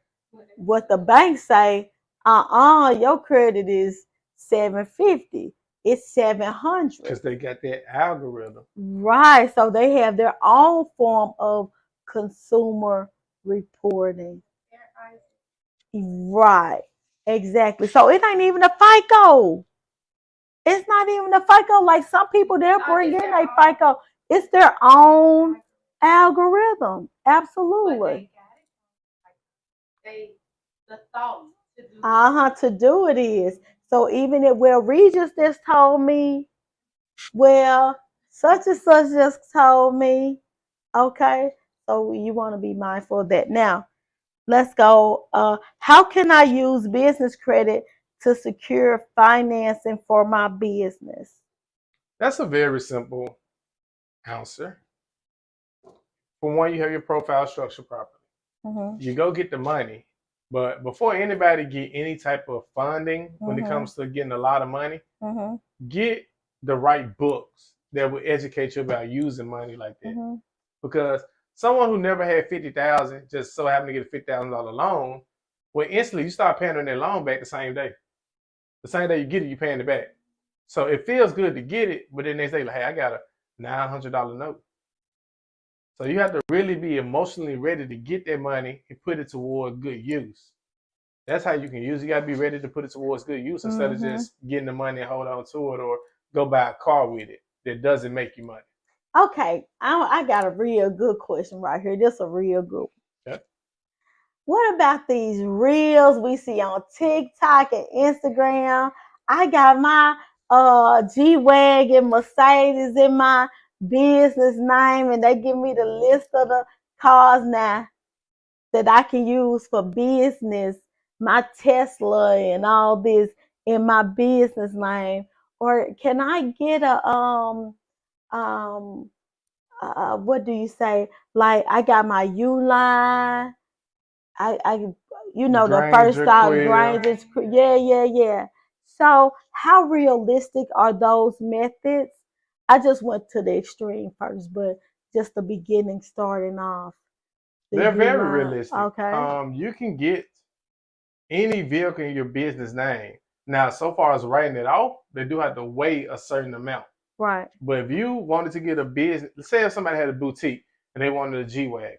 what the bank say, your credit is 750. It's 700. Because they got that algorithm. Right. So they have their own form of consumer reporting. Right. Exactly. So it ain't even a FICO. It's not even a FICO. Like some people, they'll bring in a FICO. It's their own algorithm. Absolutely. The thought to do to do it is. So even if Regis just told me, such and such just told me, okay. So you want to be mindful of that. Now, let's go. How can I use business credit to secure financing for my business? That's a very simple answer. For one, you have your profile structured properly. You go get the money. But before anybody get any type of funding when it comes to getting a lot of money, get the right books that will educate you about using money like that. Because someone who never had $50,000 just so happened to get a $50,000 loan, well, instantly you start paying on that loan back the same day. The same day you get it, you're paying it back. So it feels good to get it, but then they say, like, hey, I got a $900 note. So you have to really be emotionally ready to get that money and put it toward good use. That's how you can use it. You got to be ready to put it towards good use instead of just getting the money and hold on to it or go buy a car with it that doesn't make you money. Okay, I got a real good question right here. This is a real good one. Okay. What about these reels we see on TikTok and Instagram? I got my G-Wagon Mercedes in my business name, and they give me the list of the cars now that I can use for business, my Tesla and all this in my business name. Or can I get a what do you say? Like I got my Uline, you know, the first stop Granger, yeah. So how realistic are those methods? I just went to the extreme first, but just the beginning, starting off. They're very realistic. Okay. You can get any vehicle in your business name. Now, so far as writing it off, they do have to weigh a certain amount. Right. But if you wanted to get a business, let's say if somebody had a boutique and they wanted a G-Wagon,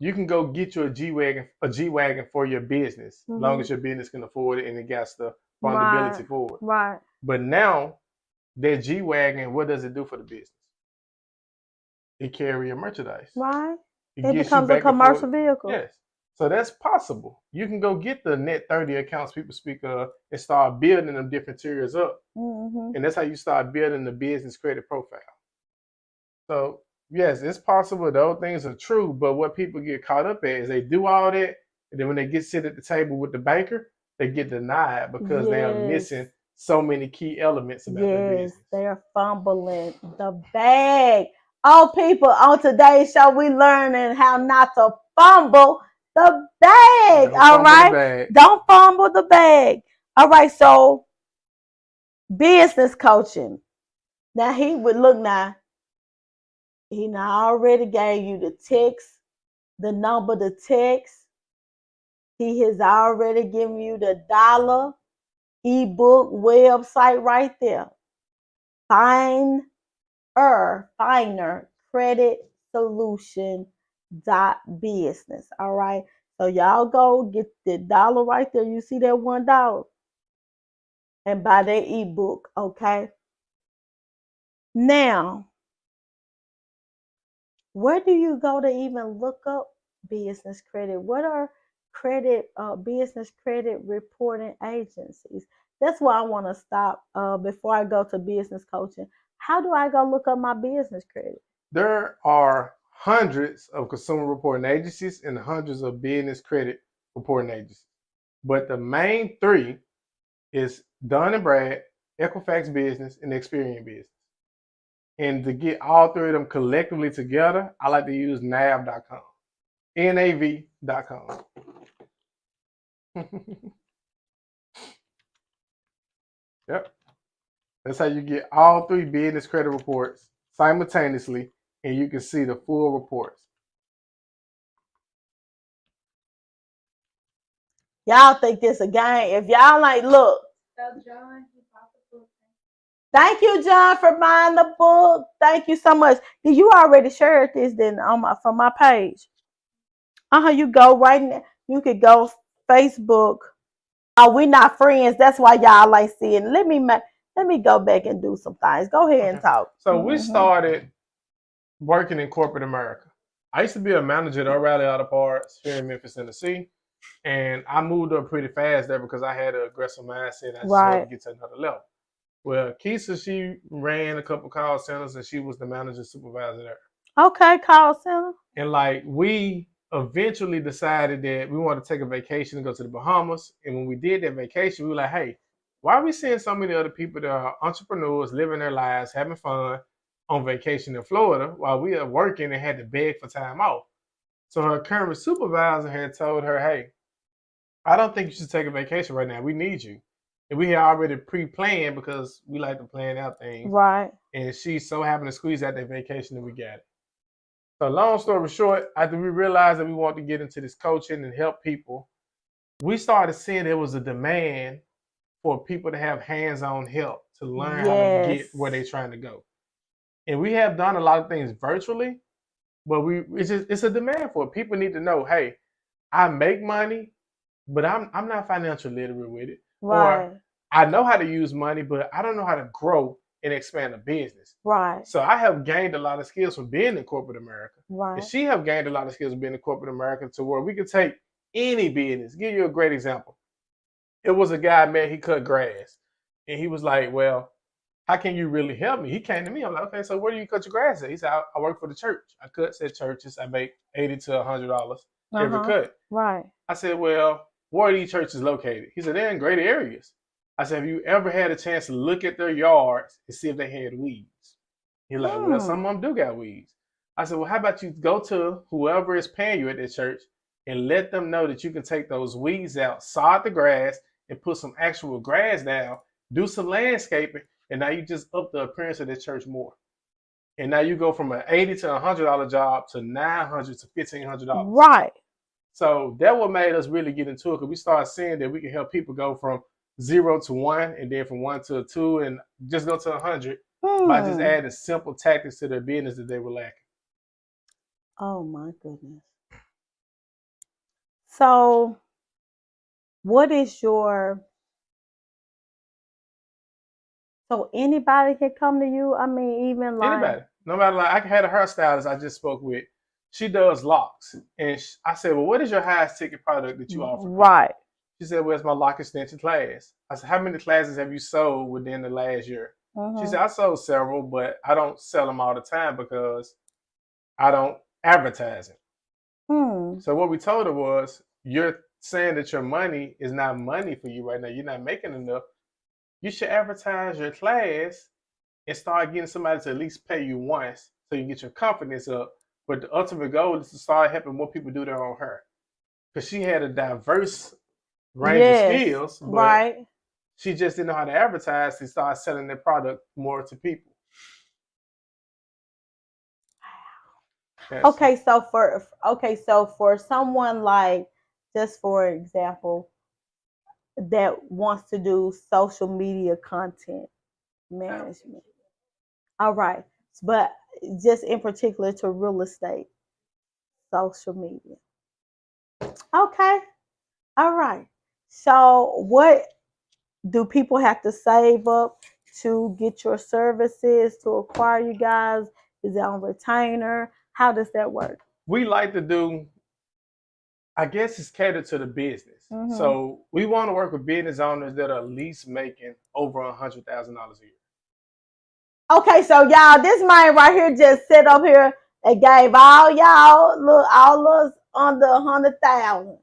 you can go get you a G-Wagon for your business, as long as your business can afford it and it got the fundability for it. Right. But now, that G-Wagon, what does it do for the business? It carry your merchandise. Right. It becomes a commercial vehicle. Yes. So that's possible. You can go get the net 30 accounts people speak of and start building them different tiers up. And that's how you start building the business credit profile. So, yes, it's possible. Those things are true. But what people get caught up at is they do all that. And then when they sit at the table with the banker, they get denied because they are missing so many key elements about their business. They are fumbling the bag. Oh, people, on today's show, we learning how not to fumble the bag. All right? Don't fumble the bag. All right, so business coaching. Now, he would look now. He now already gave you the text, the number to text. He has already given you the dollar ebook website right there. Finer credit solution .business. All right. So y'all go get the dollar right there. You see that $1 and buy that ebook. Okay. Now, where do you go to even look up business credit? What are business credit reporting agencies? That's why I want to stop before I go to business coaching. How do I go look up my business credit? There are hundreds of consumer reporting agencies and hundreds of business credit reporting agencies. But the main three is Dun & Brad, Equifax Business, and Experian Business. And to get all three of them collectively together, I like to use nav.com, nav.com. Yep. That's how you get all three business credit reports simultaneously, and you can see the full reports. Y'all think this a game? If y'all like, look. John, he bought the book. Thank you, John, for buying the book. Thank you so much. Did you already share this then from my page? You go right now. You could go Facebook. Oh, we're not friends. That's why y'all like seeing. Let me go back and do some things. Go ahead and talk. So we started working in corporate America. I used to be a manager at O'Reilly Auto Parts here in Memphis, Tennessee. And I moved up pretty fast there because I had an aggressive mindset. I just wanted to get to another level. Well, Keisha, she ran a couple call centers and she was the manager supervisor there. Okay, call center. And like we eventually decided that we wanted to take a vacation and go to the Bahamas. And when we did that vacation, we were like, hey, why are we seeing so many other people that are entrepreneurs living their lives, having fun on vacation in Florida while we are working and had to beg for time off? So her current supervisor had told her, hey, I don't think you should take a vacation right now. We need you. And we had already pre-planned because we like to plan out things. Right. And she so happened to squeeze out that vacation and we got it. So long story short, after we realized that we wanted to get into this coaching and help people, we started seeing there was a demand for people to have hands-on help to learn how to get where they're trying to go. And we have done a lot of things virtually, but it's a demand for it. People need to know, hey, I make money, but I'm not financially literate with it. Right. Or I know how to use money, but I don't know how to grow and expand a business. Right. So I have gained a lot of skills from being in corporate America. Right. And she have gained a lot of skills from being in corporate America to where we can take any business. Give you a great example. It was a guy, man, he cut grass. And he was like, well, how can you really help me? He came to me. I'm like, okay, so where do you cut your grass at? He said, I work for the church. I cut at churches. I make $80 to $100 every cut. Right. I said, well, where are these churches located? He said, they're in great areas. I said, have you ever had a chance to look at their yards and see if they had weeds? He's like, well, some of them do got weeds. I said, well, how about you go to whoever is paying you at that church and let them know that you can take those weeds out, sod the grass, and put some actual grass down, do some landscaping, and now you just up the appearance of the church more. And now you go from an $80 to $100 job to $900 to $1,500. Right. So that what made us really get into it, because we started seeing that we can help people go from 0 to 1, and then from 1 to 2, and just go to 100 by just adding simple tactics to their business that they were lacking. Oh my goodness. So what is your, so anybody can come to you? I mean, even like anybody, no matter, like I had a hairstylist I just spoke with. She does locks, and I said, well, what is your highest ticket product that you offer? Right. She said, well, it's my lock extension class. I said, how many classes have you sold within the last year? She said, I sold several, but I don't sell them all the time because I don't advertise it. So what we told her was, you're saying that your money is not money for you right now. You're not making enough. You should advertise your class and start getting somebody to at least pay you once so you get your confidence up. But the ultimate goal is to start helping more people do their own hair. Because she had a diverse range of skills, but she just didn't know how to advertise and start selling their product more to people. Yes. Okay, so for someone like, just for example, that wants to do social media content management. All right. But just in particular to real estate, social media. Okay. All right. So what do people have to save up to get your services, to acquire you guys? Is it on retainer? How does that work? We like to do, I guess it's catered to the business. So we want to work with business owners that are at least making over $100,000 a year. Okay, so y'all, this man right here just sit up here and gave all y'all all us under 100,000.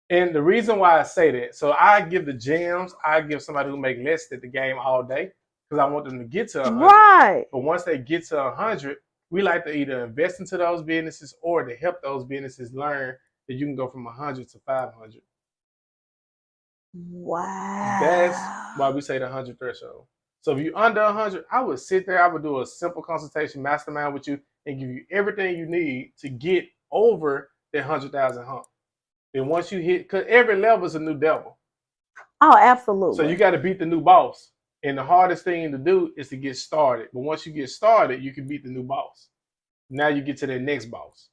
And the reason why I say that, so I give the gems, I give somebody who make less at the game all day because I want them to get to 100. Right. But once they get to 100, we like to either invest into those businesses or to help those businesses learn that you can go from 100 to 500. Wow. That's why we say the 100 threshold. So if you're under 100, I would sit there, I would do a simple consultation mastermind with you and give you everything you need to get over that 100,000 hump. And once you hit, because every level is a new devil. Oh, absolutely. So you got to beat the new boss. And the hardest thing to do is to get started. But once you get started, you can beat the new boss. Now you get to the next boss.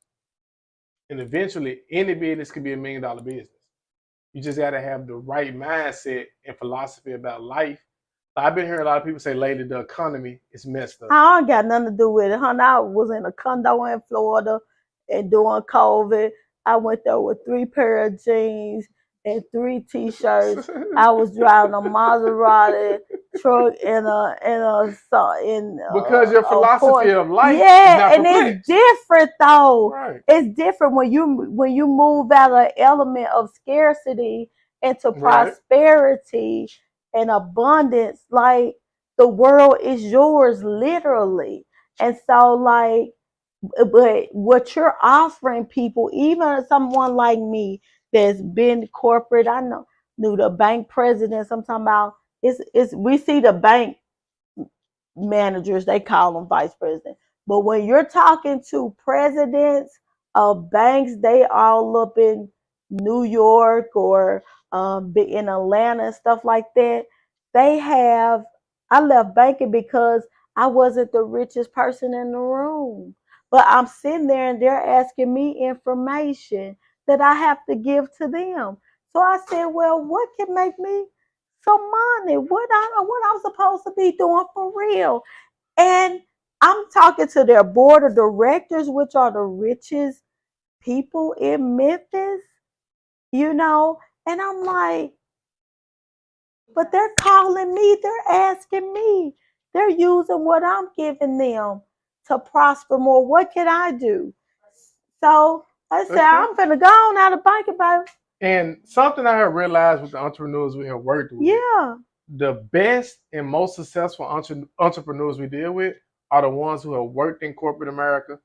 And eventually, any business can be $1 million business. You just got to have the right mindset and philosophy about life. I've been hearing a lot of people say lately the economy is messed up. I don't got nothing to do with it, huh? I was in a condo in Florida and during COVID, I went there with 3 pair of jeans and 3 t-shirts. I was driving a Maserati truck because your philosophy of life, and it's different though. Right. It's different when you move out of an element of scarcity into prosperity and abundance. Like, the world is yours, literally. And so, like, but what you're offering people, even someone like me that's been corporate, I knew the bank presidents I'm talking about. We see the bank managers, they call them vice presidents. But when you're talking to presidents of banks, they all up in New York or in Atlanta and stuff like that. They have, I left banking because I wasn't the richest person in the room. But I'm sitting there and they're asking me information that I have to give to them. So I said, well, what can make me some money? What I'm supposed to be doing for real? And I'm talking to their board of directors, which are the richest people in Memphis, and I'm like, but they're calling me, they're asking me, they're using what I'm giving them to prosper more. What can I do? So I said, I'm finna go on out of banking, baby. And something I have realized with the entrepreneurs we have worked with, the best and most successful entrepreneurs we deal with are the ones who have worked in corporate America.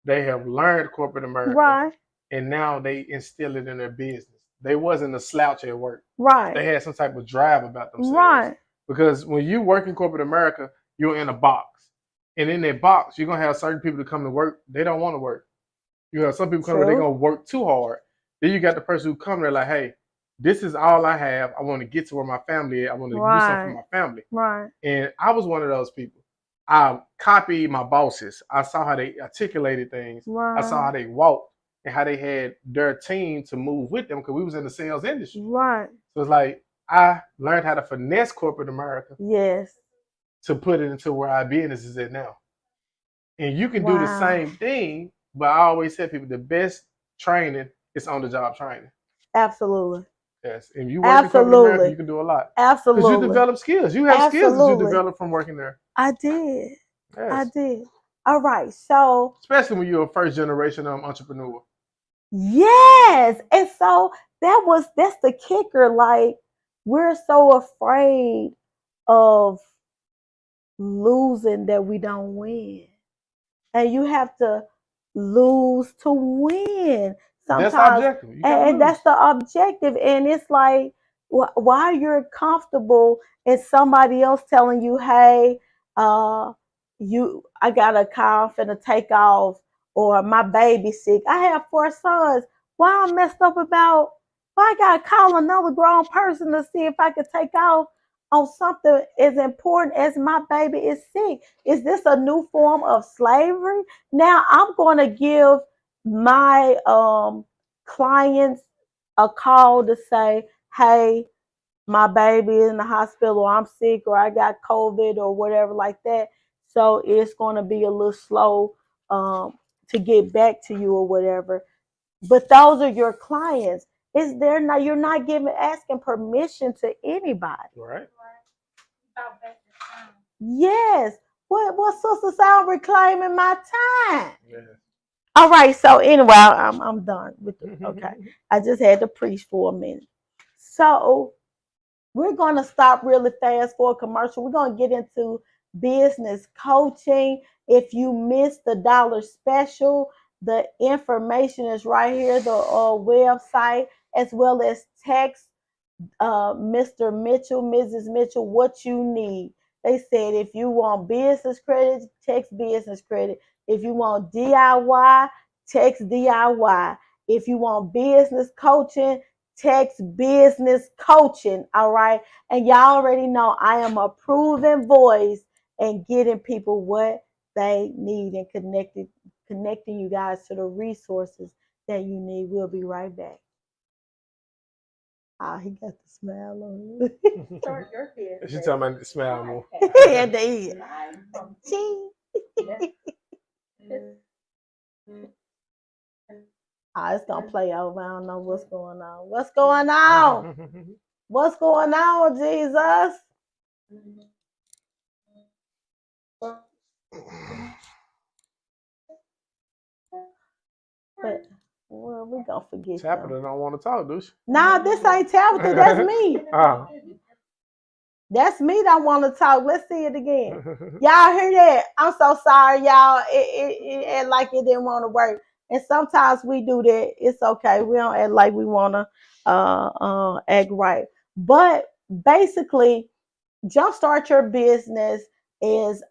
They have learned corporate America, right? And now they instill it in their business. They wasn't a slouch at work, right? They had some type of drive about themselves, right? Because when you work in corporate America, you're in a box, and in that box, you're gonna have certain people to come to work. They don't want to work. You have some people come, they're gonna work too hard. Then you got the person who come there like, hey, this is all I have. I want to get to where my family is. I want to do something for my family. Right. And I was one of those people. I copied my bosses. I saw how they articulated things. Right. I saw how they walked and how they had their team to move with them because we was in the sales industry. Right. So it's like I learned how to finesse corporate America. Yes. To put it into where our business is at now. And you can do the same thing, but I always tell people the best training is on the job training. Absolutely. Yes. And you work in corporate America, you can do a lot. Absolutely. Because you develop skills. You have skills that you develop from working there. I did. Yes. I did. All right. So especially when you're a first generation entrepreneur. Yes. And so that's the kicker. Like, we're so afraid of losing that we don't win. And you have to lose to win. Sometimes, that's objective. And that's the objective. And it's like, why you're comfortable and somebody else telling you, hey, I got a car, I'm finna take off, or my baby's sick. I have 4 sons. Why I'm messed up about, why I gotta call another grown person to see if I could take off on something as important as my baby is sick? Is this a new form of slavery? Now I'm going to give my clients a call to say, hey, my baby is in the hospital, or I'm sick, or I got COVID, or whatever like that. So it's going to be a little slow to get back to you or whatever. But those are your clients. You're not asking permission to anybody. Right. Yes. What sister sound reclaiming my time? Yes. All right. So anyway, I'm done with it. Okay. I just had to preach for a minute. So we're gonna stop really fast for a commercial. We're gonna get into business coaching. If you missed the dollar special, the information is right here, the website, as well as text Mr. Mitchell, Mrs. Mitchell, what you need. They said if you want business credit, text business credit. If you want DIY, text DIY. If you want business coaching, text business coaching. All right. And y'all already know I am a proven voice in getting people what they need and connecting you guys to the resources that you need. We'll be right back. He got the smile on him. She's talking about the smile more. Yeah, they is. It's gonna play over. I don't know what's going on. What's going on? What's going on, Jesus? But well, we gonna forget. Tabitha don't want to talk, do she? Nah, this ain't Tabitha. That's me. That's me that want to talk. Let's see it again. Y'all hear that? I'm so sorry, y'all. It like it didn't want to work. And sometimes we do that. It's okay. We don't act like we want to act right. But basically, Jumpstart Your Business is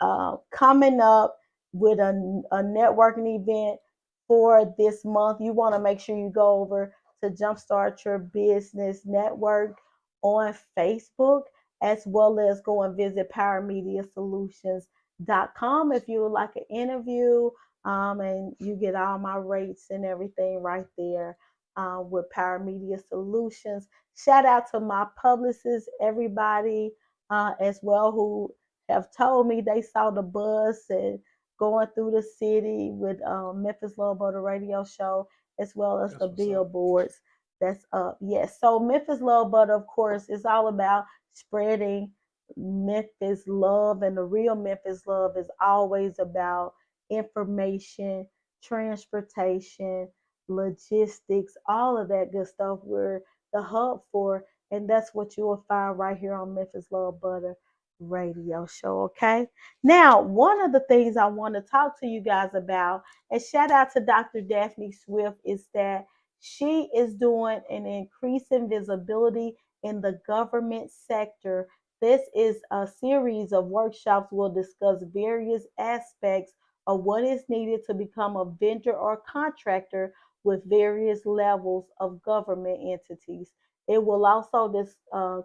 coming up with a networking event for this month. You want to make sure you go over to Jumpstart Your Business Network on Facebook as well as go and visit PowerMediaSolutions.com if you would like an interview. And you get all my rates and everything right there with Power Media Solutions. Shout out to my publicists, everybody as well, who have told me they saw the bus and going through the city with Memphis Love Butter Radio Show, as well as the billboards that's up. Yes, so Memphis Love Butter, of course, is all about spreading Memphis love, and the real Memphis love is always about information, transportation, logistics, all of that good stuff. We're the hub for, and that's what you will find right here on Memphis Love Butter Radio Show. Okay. Now, one of the things I want to talk to you guys about, and shout out to Dr. Daphne Swift, is that she is doing an increase in visibility in the government sector. This is a series of workshops will discuss various aspects of what is needed to become a vendor or contractor with various levels of government entities. It will also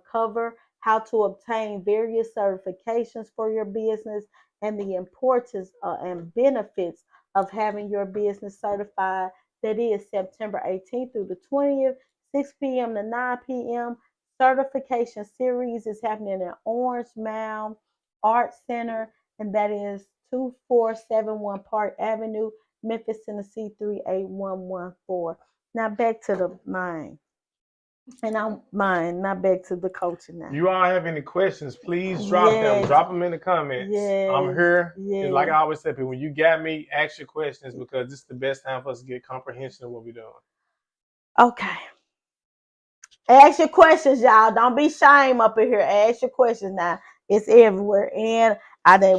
cover how to obtain various certifications for your business and the importance and benefits of having your business certified. That is September 18th through the 20th, 6 p.m. to 9 p.m. Certification series is happening at Orange Mound Art Center, and that is 2471 Park Avenue, Memphis, Tennessee 38114. Now back to the mind. And I'm mine, not back to the coaching now. You all have any questions, please drop them. Drop them in the comments. Yes. I'm here. Yes. And like I always say, people, when you got me, ask your questions, because this is the best time for us to get comprehension of what we're doing. Okay. Ask your questions, y'all. Don't be shame up in here. Ask your questions now. It's everywhere. And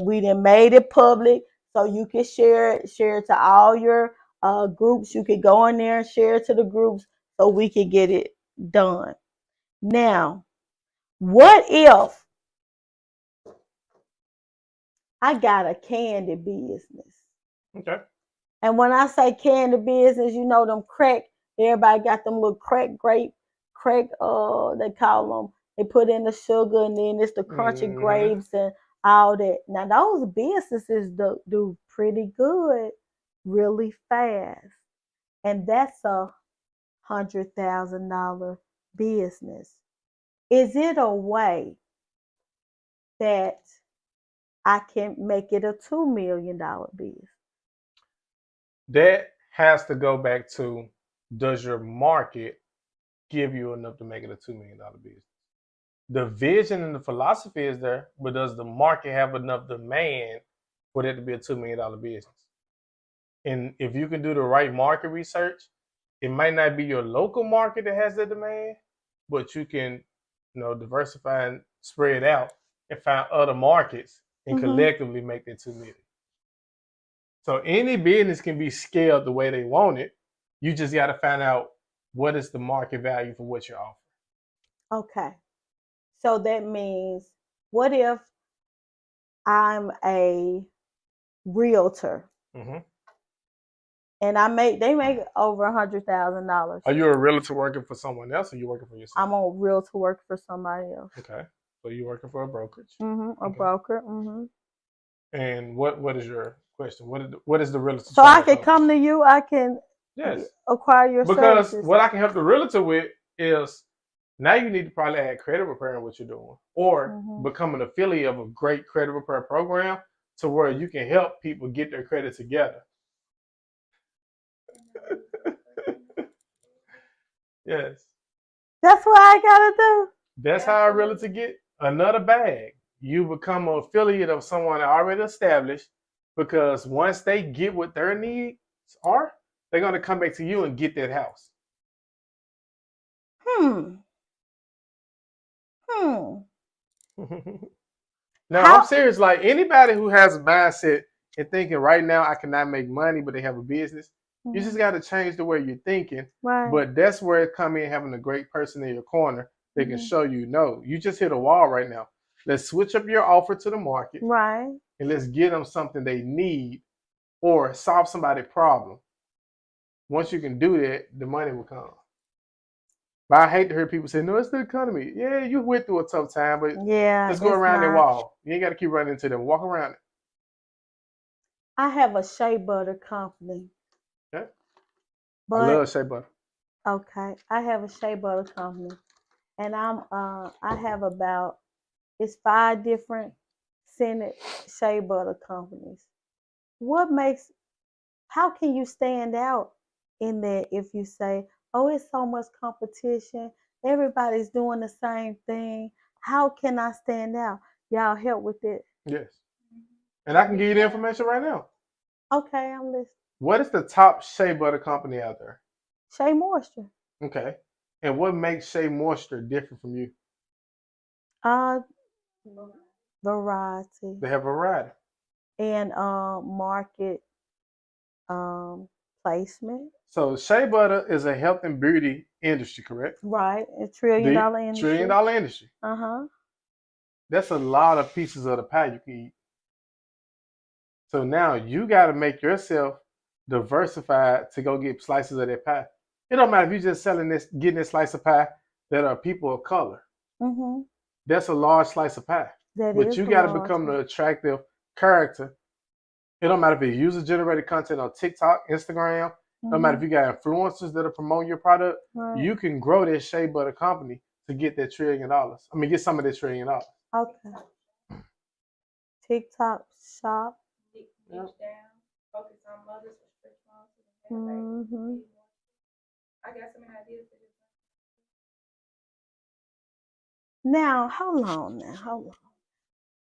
we done made it public, so you can share it to all your groups. You can go in there and share it to the groups so we can get it done. Now, what if I got a candy business? Okay. And when I say candy business, you know them crack, everybody got them little crack, they call them, they put in the sugar and then it's the crunchy grapes and all that. Now those businesses do pretty good really fast. And that's a $100,000 business. Is it a way that I can make it a $2 million business? That has to go back to, does your market give you enough to make it a $2 million business? The vision and the philosophy is there, but does the market have enough demand for it to be a $2 million business? And if you can do the right market research, it might not be your local market that has the demand, but you can, diversify and spread out and find other markets and collectively make that $2 million. So any business can be scaled the way they want it. You just got to find out what is the market value for what you're offering. Okay. So that means, what if I'm a realtor and they make over $100,000? Are you a realtor working for someone else, or you working for yourself? I'm a realtor working for somebody else. Okay. So you're working for a brokerage? A broker. And what is your question? What is the realtor? So I can come to you. I can acquire your services. Because what I can help the realtor with is, now you need to probably add credit repair in what you're doing, or become an affiliate of a great credit repair program to where you can help people get their credit together. Yes. That's what I gotta do. That's how a realtor get another bag. You become an affiliate of someone already established, because once they get what their needs are, they're gonna come back to you and get that house. Now, I'm serious. Like, anybody who has a mindset and thinking right now I cannot make money, but they have a business, you just got to change the way you're thinking. Right. But that's where it comes in, having a great person in your corner that can show you, no, you just hit a wall right now. Let's switch up your offer to the market. Right. And let's get them something they need or solve somebody's problem. Once you can do that, the money will come. But I hate to hear people say, no, it's the economy. Yeah, you went through a tough time, but Yeah, just go it's around that not. wall. You ain't got to keep running into them. Walk around it. I have a shea butter company, Okay? I but love shea butter. okay, I have a shea butter company, and I have about it's 5 different scented shea butter companies. What makes how can you stand out in that if you say, oh, it's so much competition, everybody's doing the same thing? How can I stand out? Y'all help with it. Yes. And I can give you the information right now. Okay, I'm listening. What is the top shea butter company out there? Shea Moisture. Okay. And what makes Shea Moisture different from you? Uh, variety They have variety. and market placement. So shea butter is a health and beauty industry, correct? Right, $1 trillion industry. $1 trillion industry. Uh-huh. That's a lot of pieces of the pie you can eat. So now you got to make yourself diversified to go get slices of that pie. It don't matter if you're just selling this, getting this slice of pie that are people of color. Mm-hmm. That's a large slice of pie. But you got to become the attractive character. It don't matter if it's user-generated content on TikTok, Instagram. Mm-hmm. No matter if you got influencers that are promoting your product. Right. You can grow this shea butter company to get that $1 trillion. I mean, get some of that $1 trillion. Okay. TikTok shop. Down, focus on mothers with stretch marks. Mm-hmm. I got some ideas for this. Now, hold on.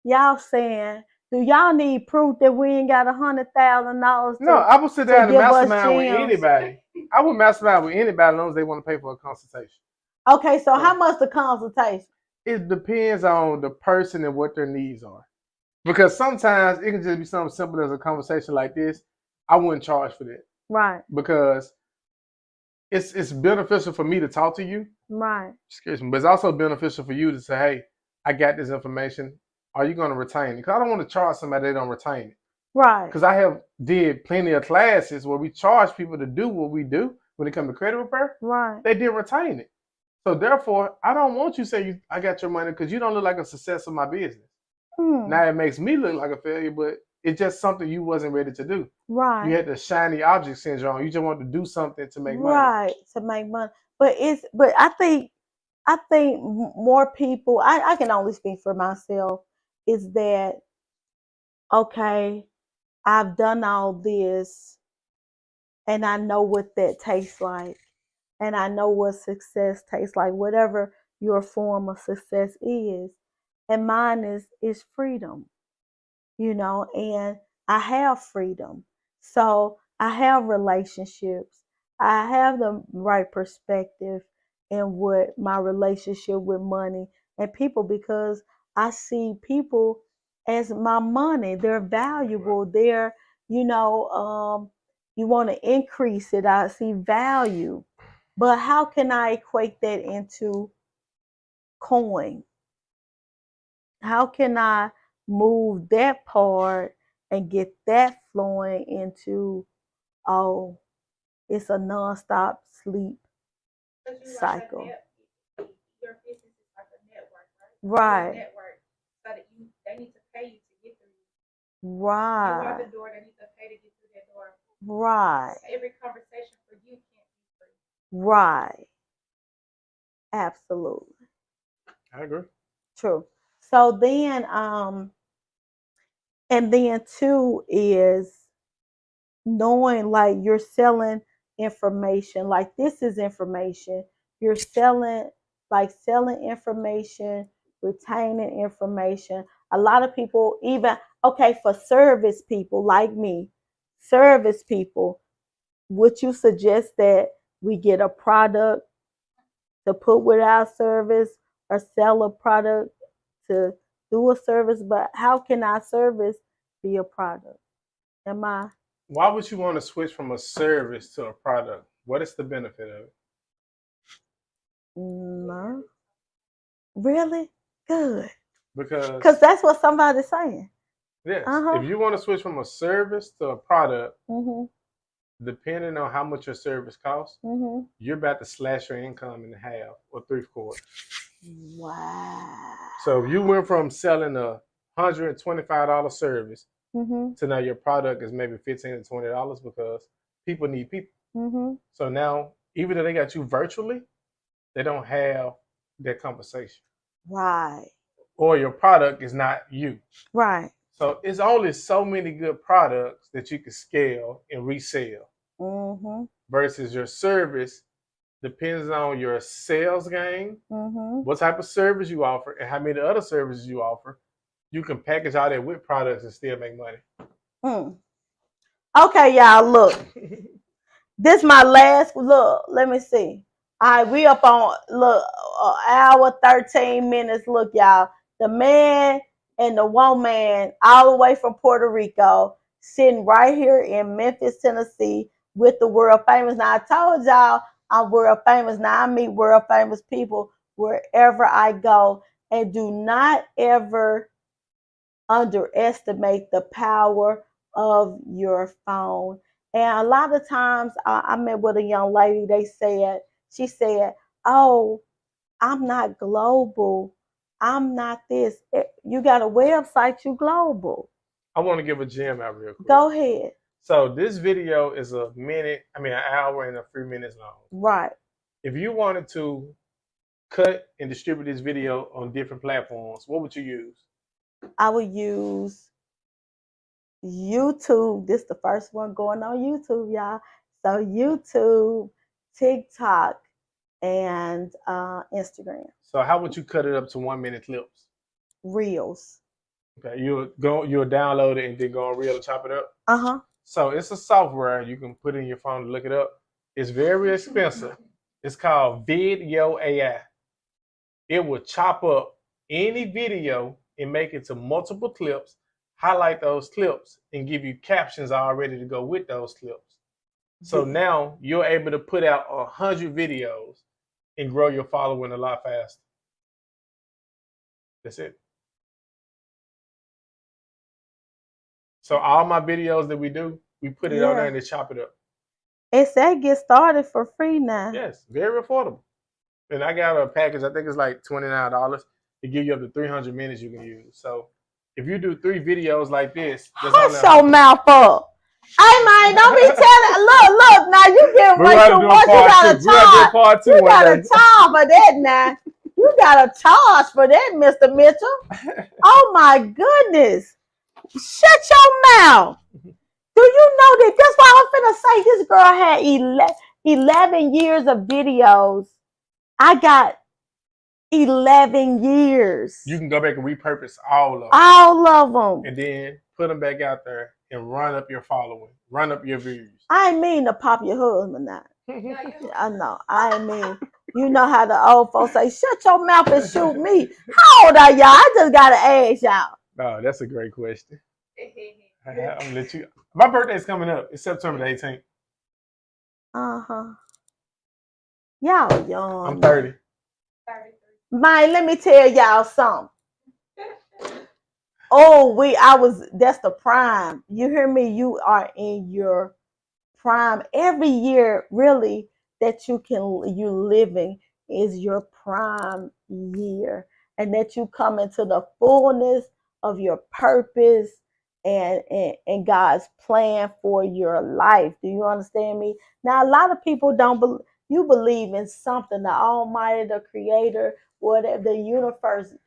Y'all saying, do y'all need proof that we ain't got $100,000? No, I would sit down and mastermind with anybody. I would mastermind with anybody as long as they want to pay for a consultation. Okay, so how much the consultation? It depends on the person and what their needs are. Because sometimes it can just be something simple as a conversation like this. I wouldn't charge for that. Right. Because it's beneficial for me to talk to you. Right. Excuse me. But it's also beneficial for you to say, hey, I got this information. Are you going to retain it? Because I don't want to charge somebody that don't retain it. Right. Because I have did plenty of classes where we charge people to do what we do when it comes to credit repair. Right. They didn't retain it. So therefore, I don't want you to say I got your money because you don't look like a success of my business. Now it makes me look like a failure, but it's just something you wasn't ready to do. Right. You had the shiny object syndrome. You just wanted to do something to make money. Right, to make money. But I think more people, I can only speak for myself, is that okay, I've done all this and I know what that tastes like. And I know what success tastes like, whatever your form of success is. And mine is freedom, and I have freedom. So I have relationships. I have the right perspective in what my relationship with money and people, because I see people as my money. They're valuable. They're, you want to increase it. I see value. But how can I equate that into coin? How can I move that part and get that flowing into, oh, it's a nonstop sleep cycle? Your business is like a network, right? Right. Network, so that they need to pay you to get through. Right. You are the door, they need to pay to get through that door. Right. Every conversation for you can't be free. Right. Absolutely. I agree. True. So then, and then too is knowing, like, you're selling information. Like, this is information. You're selling information, retaining information. A lot of people, even, okay, for service people like me, would you suggest that we get a product to put with our service or sell a product to do a service? But how can our service be a product? Why would you want to switch from a service to a product? What is the benefit of it? No. Really? Good. Because that's what somebody's saying. Yes. If you want to switch from a service to a product, depending on how much your service costs, you're about to slash your income in half or 3/4. Wow. So if you went from selling a $125 service to now your product is maybe $15 to $20 because people need people. So now, even though they got you virtually, they don't have that conversation. Right. Or your product is not you. Right. So it's only so many good products that you can scale and resell. Versus your service depends on your sales game, what type of service you offer, and how many other services you offer. You can package all that with products and still make money. Okay, y'all, look. This my last look. Let me see. All right, we up on look hour 13 minutes. Look, y'all, the man and the woman all the way from Puerto Rico sitting right here in Memphis, Tennessee with the world famous. Now I told y'all I'm world famous. Now I meet world famous people wherever I go, and do not ever underestimate the power of your phone. And a lot of times I met with a young lady, she said, oh, I'm not global. I'm not this. You got a website, you global. I want to give a gem out real quick. Go ahead. So this video is an hour and 3 minutes long. Right. If you wanted to cut and distribute this video on different platforms, what would you use? I would use YouTube. This is the first one going on YouTube, y'all. So YouTube, TikTok, and Instagram. So how would you cut it up to 1 minute clips? Reels. Okay, you'll download it and then go on Reel and chop it up. So it's a software you can put in your phone to look it up. It's very expensive. It's called Video AI. It will chop up any video and make it to multiple clips, highlight those clips, and give you captions already to go with those clips. So now you're able to put out 100 videos and grow your following a lot faster. That's it. So all my videos that we do, we put it on there and they chop it up. It said get started for free now. Yes, very affordable. And I got a package, I think it's like $29. It gives you up to 300 minutes you can use. So if you do 3 videos like this, hush your mouth up. Hey man, don't be telling. Look, now you getting way too much. You gotta charge for that now. You gotta charge for that, Mr. Mitchell. Oh my goodness. Shut your mouth. Do you know that? That's why I'm finna say this girl had 11 years of videos. I got 11 years. You can go back and repurpose all of them. All of them. And then put them back out there and run up your following. Run up your views. I ain't mean to pop your husband now. I know. I ain't mean. You know how the old folks say, shut your mouth and shoot me. How old are y'all? I just got to ask y'all. Oh, that's a great question. I'm gonna let you. My birthday's coming up. It's September the 18th. Y'all young. I'm 30. Man, let me tell y'all something. That's the prime. You hear me? You are in your prime. Every year, really, that you living is your prime year. And that you come into the fullness of your purpose and God's plan for your life. Do you understand me? Now, a lot of people don't believe. You believe in something, the Almighty, the Creator, whatever the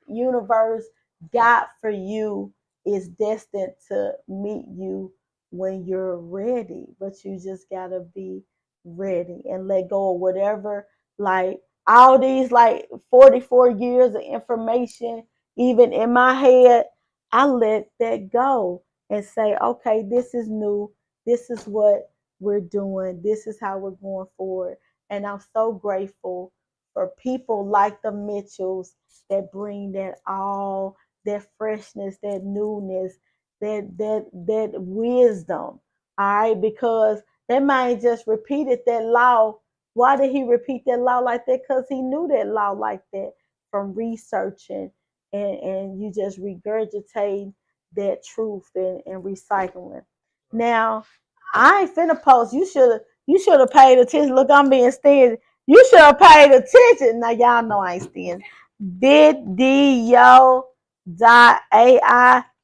universe got for you is destined to meet you when you're ready. But you just gotta be ready and let go of whatever, like all these like 44 years of information, even in my head, I let that go and say, okay, this is new. This is what we're doing. This is how we're going forward. And I'm so grateful for people like the Mitchells that bring that freshness, that newness, that wisdom. All right, because that man just repeated that law. Why did he repeat that law like that? Because he knew that law like that from researching and you just regurgitate that truth and recycling. Now, I ain't finna post. You should have paid attention. Look, I'm being stingy. You should have paid attention. Now y'all know I ain't stingy. Video.ai.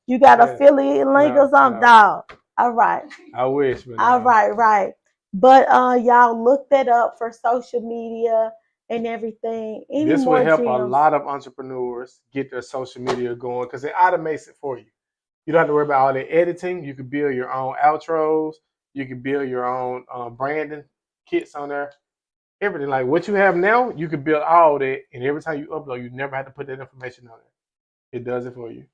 You got affiliate link or something, dog. All right. I wish, but all right. But y'all look that up for social media and everything. This will help a lot of entrepreneurs get their social media going because it automates it for you. You don't have to worry about all the editing. You can build your own outros. You can build your own branding kits on there. Everything like what you have now, you can build all that, and every time you upload, you never have to put that information on there. It does it for you.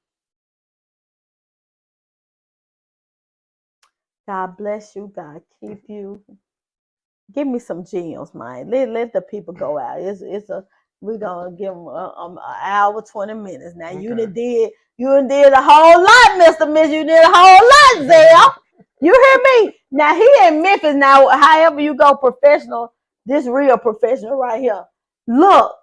God bless you. God keep you. Give me some gems, man. Let the people go out. We're gonna give them an hour, 20 minutes. Now okay. You done did a whole lot, Mr. Miss. You did a whole lot, Zell. You hear me? Now he in Memphis. Now, however you go professional, this real professional right here. Look,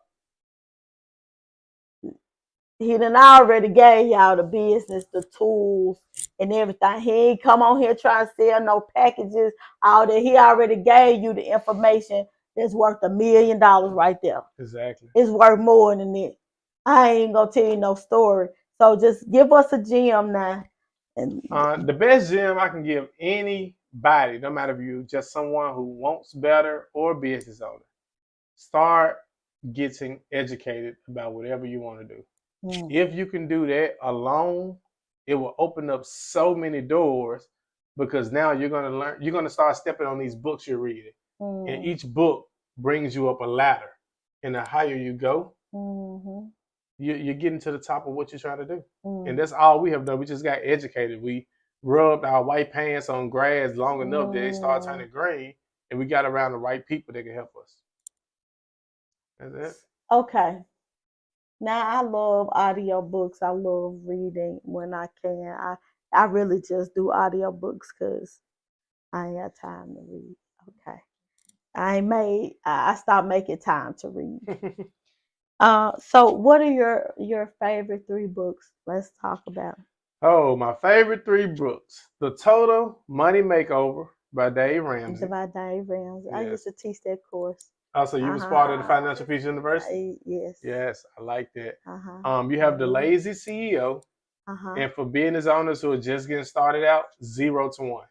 he done already gave y'all the business, the tools, and everything. He ain't come on here trying to sell no packages, all that. He already gave you the information that's worth $1 million right there. Exactly. It's worth more than it. I ain't gonna tell you no story. So just give us a gem now. And the best gem I can give anybody, no matter if you just someone who wants better or a business owner, start getting educated about whatever you want to do. If you can do that alone, it will open up so many doors because now you're going to learn, you're going to start stepping on these books you're reading. And each book brings you up a ladder. And the higher you go, you're getting to the top of what you're trying to do. And that's all we have done. We just got educated. We rubbed our white pants on grass long enough that they start turning green, and we got around the right people that can help us. That's it. Okay. Now, I love audio books. I love reading when I can. I really just do audio books because I ain't got time to read. Okay. I stopped making time to read. So what are your favorite 3 books? Let's talk about it. Oh, my favorite 3 books. The Total Money Makeover by Dave Ramsey. By Dave Ramsey. Yes. I used to teach that course. Oh, so you was part of the Financial Peace University? Yes. Yes, I like that. You have The Lazy CEO. And for business owners who are just getting started out, 0 to 1.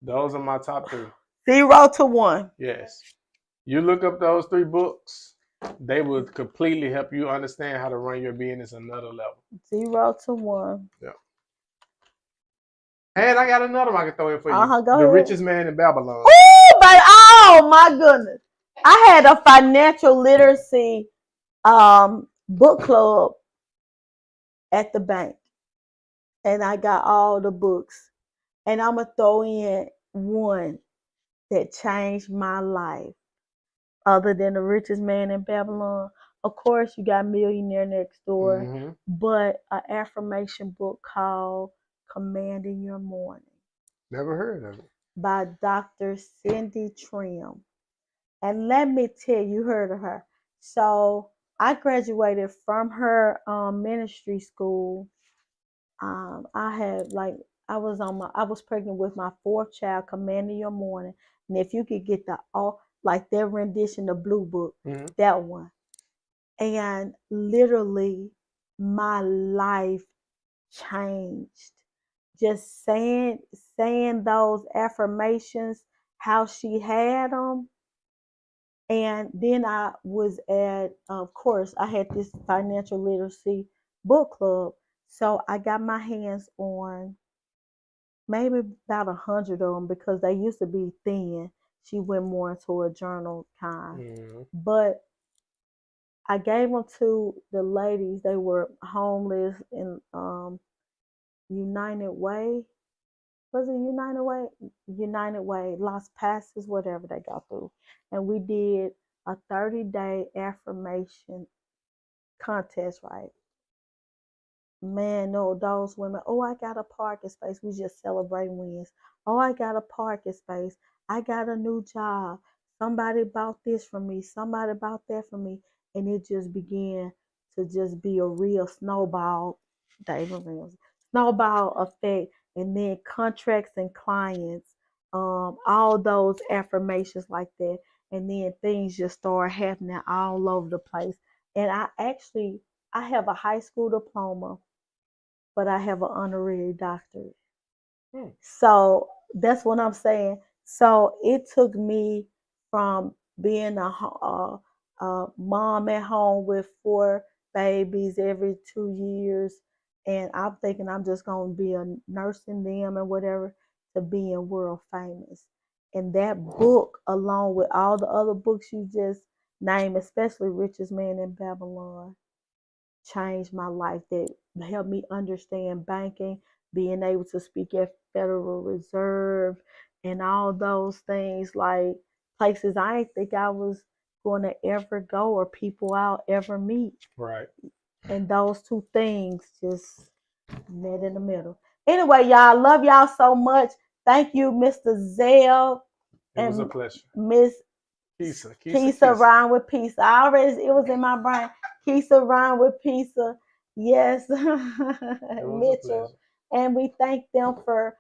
Those are my top 3. 0 to 1. Yes. You look up those 3 books, they would completely help you understand how to run your business another level. 0 to 1. Yeah. And I got another one I can throw in for you. Go The ahead. Richest Man in Babylon. Oh my goodness. I had a financial literacy book club at the bank. And I got all the books. And I'm going to throw in one that changed my life. Other than The Richest Man in Babylon. Of course, you got Millionaire Next Door. But an affirmation book called Commanding Your Morning. Never heard of it. By Dr. Cindy Trim. And let me tell you, heard of her. So I graduated from her ministry school. I was pregnant with my 4th child, Commanding Your Morning. And if you could get their rendition, the Blue Book, that one. And literally my life changed. Just saying those affirmations, how she had them. And then I was of course, I had this financial literacy book club. So I got my hands on maybe about 100 of them because they used to be thin. She went more into a journal kind. But I gave them to the ladies. They were homeless in United Way. Was it United Way? United Way, Las Pasas, whatever they got through. And we did a 30-day affirmation contest, right? Man, no, those women, oh, I got a parking space. We just celebrate wins. Oh, I got a parking space. I got a new job. Somebody bought this for me. Somebody bought that for me. And it just began to just be a real snowball, David Ramsey, snowball effect and then contracts and clients, all those affirmations like that. And then things just start happening all over the place. And I have a high school diploma, but I have an honorary doctorate. So that's what I'm saying. So it took me from being a mom at home with 4 babies every 2 years, and I'm thinking I'm just going to be a nursing them and whatever, to being world famous. And that book, along with all the other books you just named, especially Richest Man in Babylon, changed my life. That helped me understand banking, being able to speak at Federal Reserve, and all those things, like places I didn't think I was going to ever go or people I'll ever meet. Right. And those two things just met in the middle. Anyway, y'all, love y'all so much. Thank you, Mr. Zell. It was a pleasure. Miss Keisha rhyme with pizza. It was in my brain. Keisha rhyme with pizza. Yes. Mitchell. And we thank them for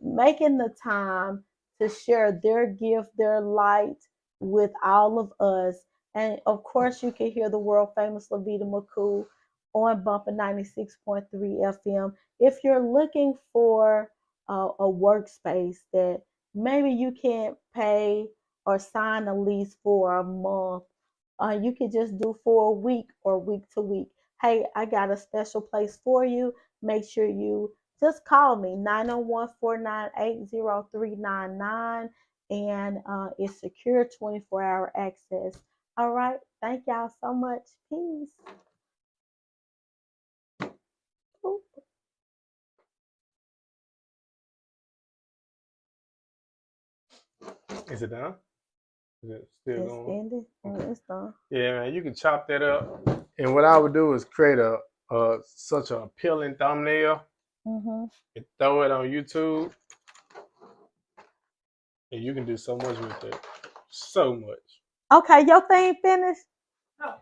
making the time to share their gift, their light with all of us. And of course, you can hear the world famous Lavita McCool on Bumper 96.3 FM. If you're looking for a workspace that maybe you can't pay or sign a lease for a month, you could just do for a week or week to week. Hey, I got a special place for you. Make sure you just call me, 901-498-0399, and it's secure 24-hour access. All right. Thank y'all so much. Peace. Ooh. Is it done? Is it still going? Ended. Okay. It's done. Yeah, man, you can chop that up. And what I would do is create such an appealing thumbnail and throw it on YouTube. And you can do so much with it. So much. Okay, your thing finished? No.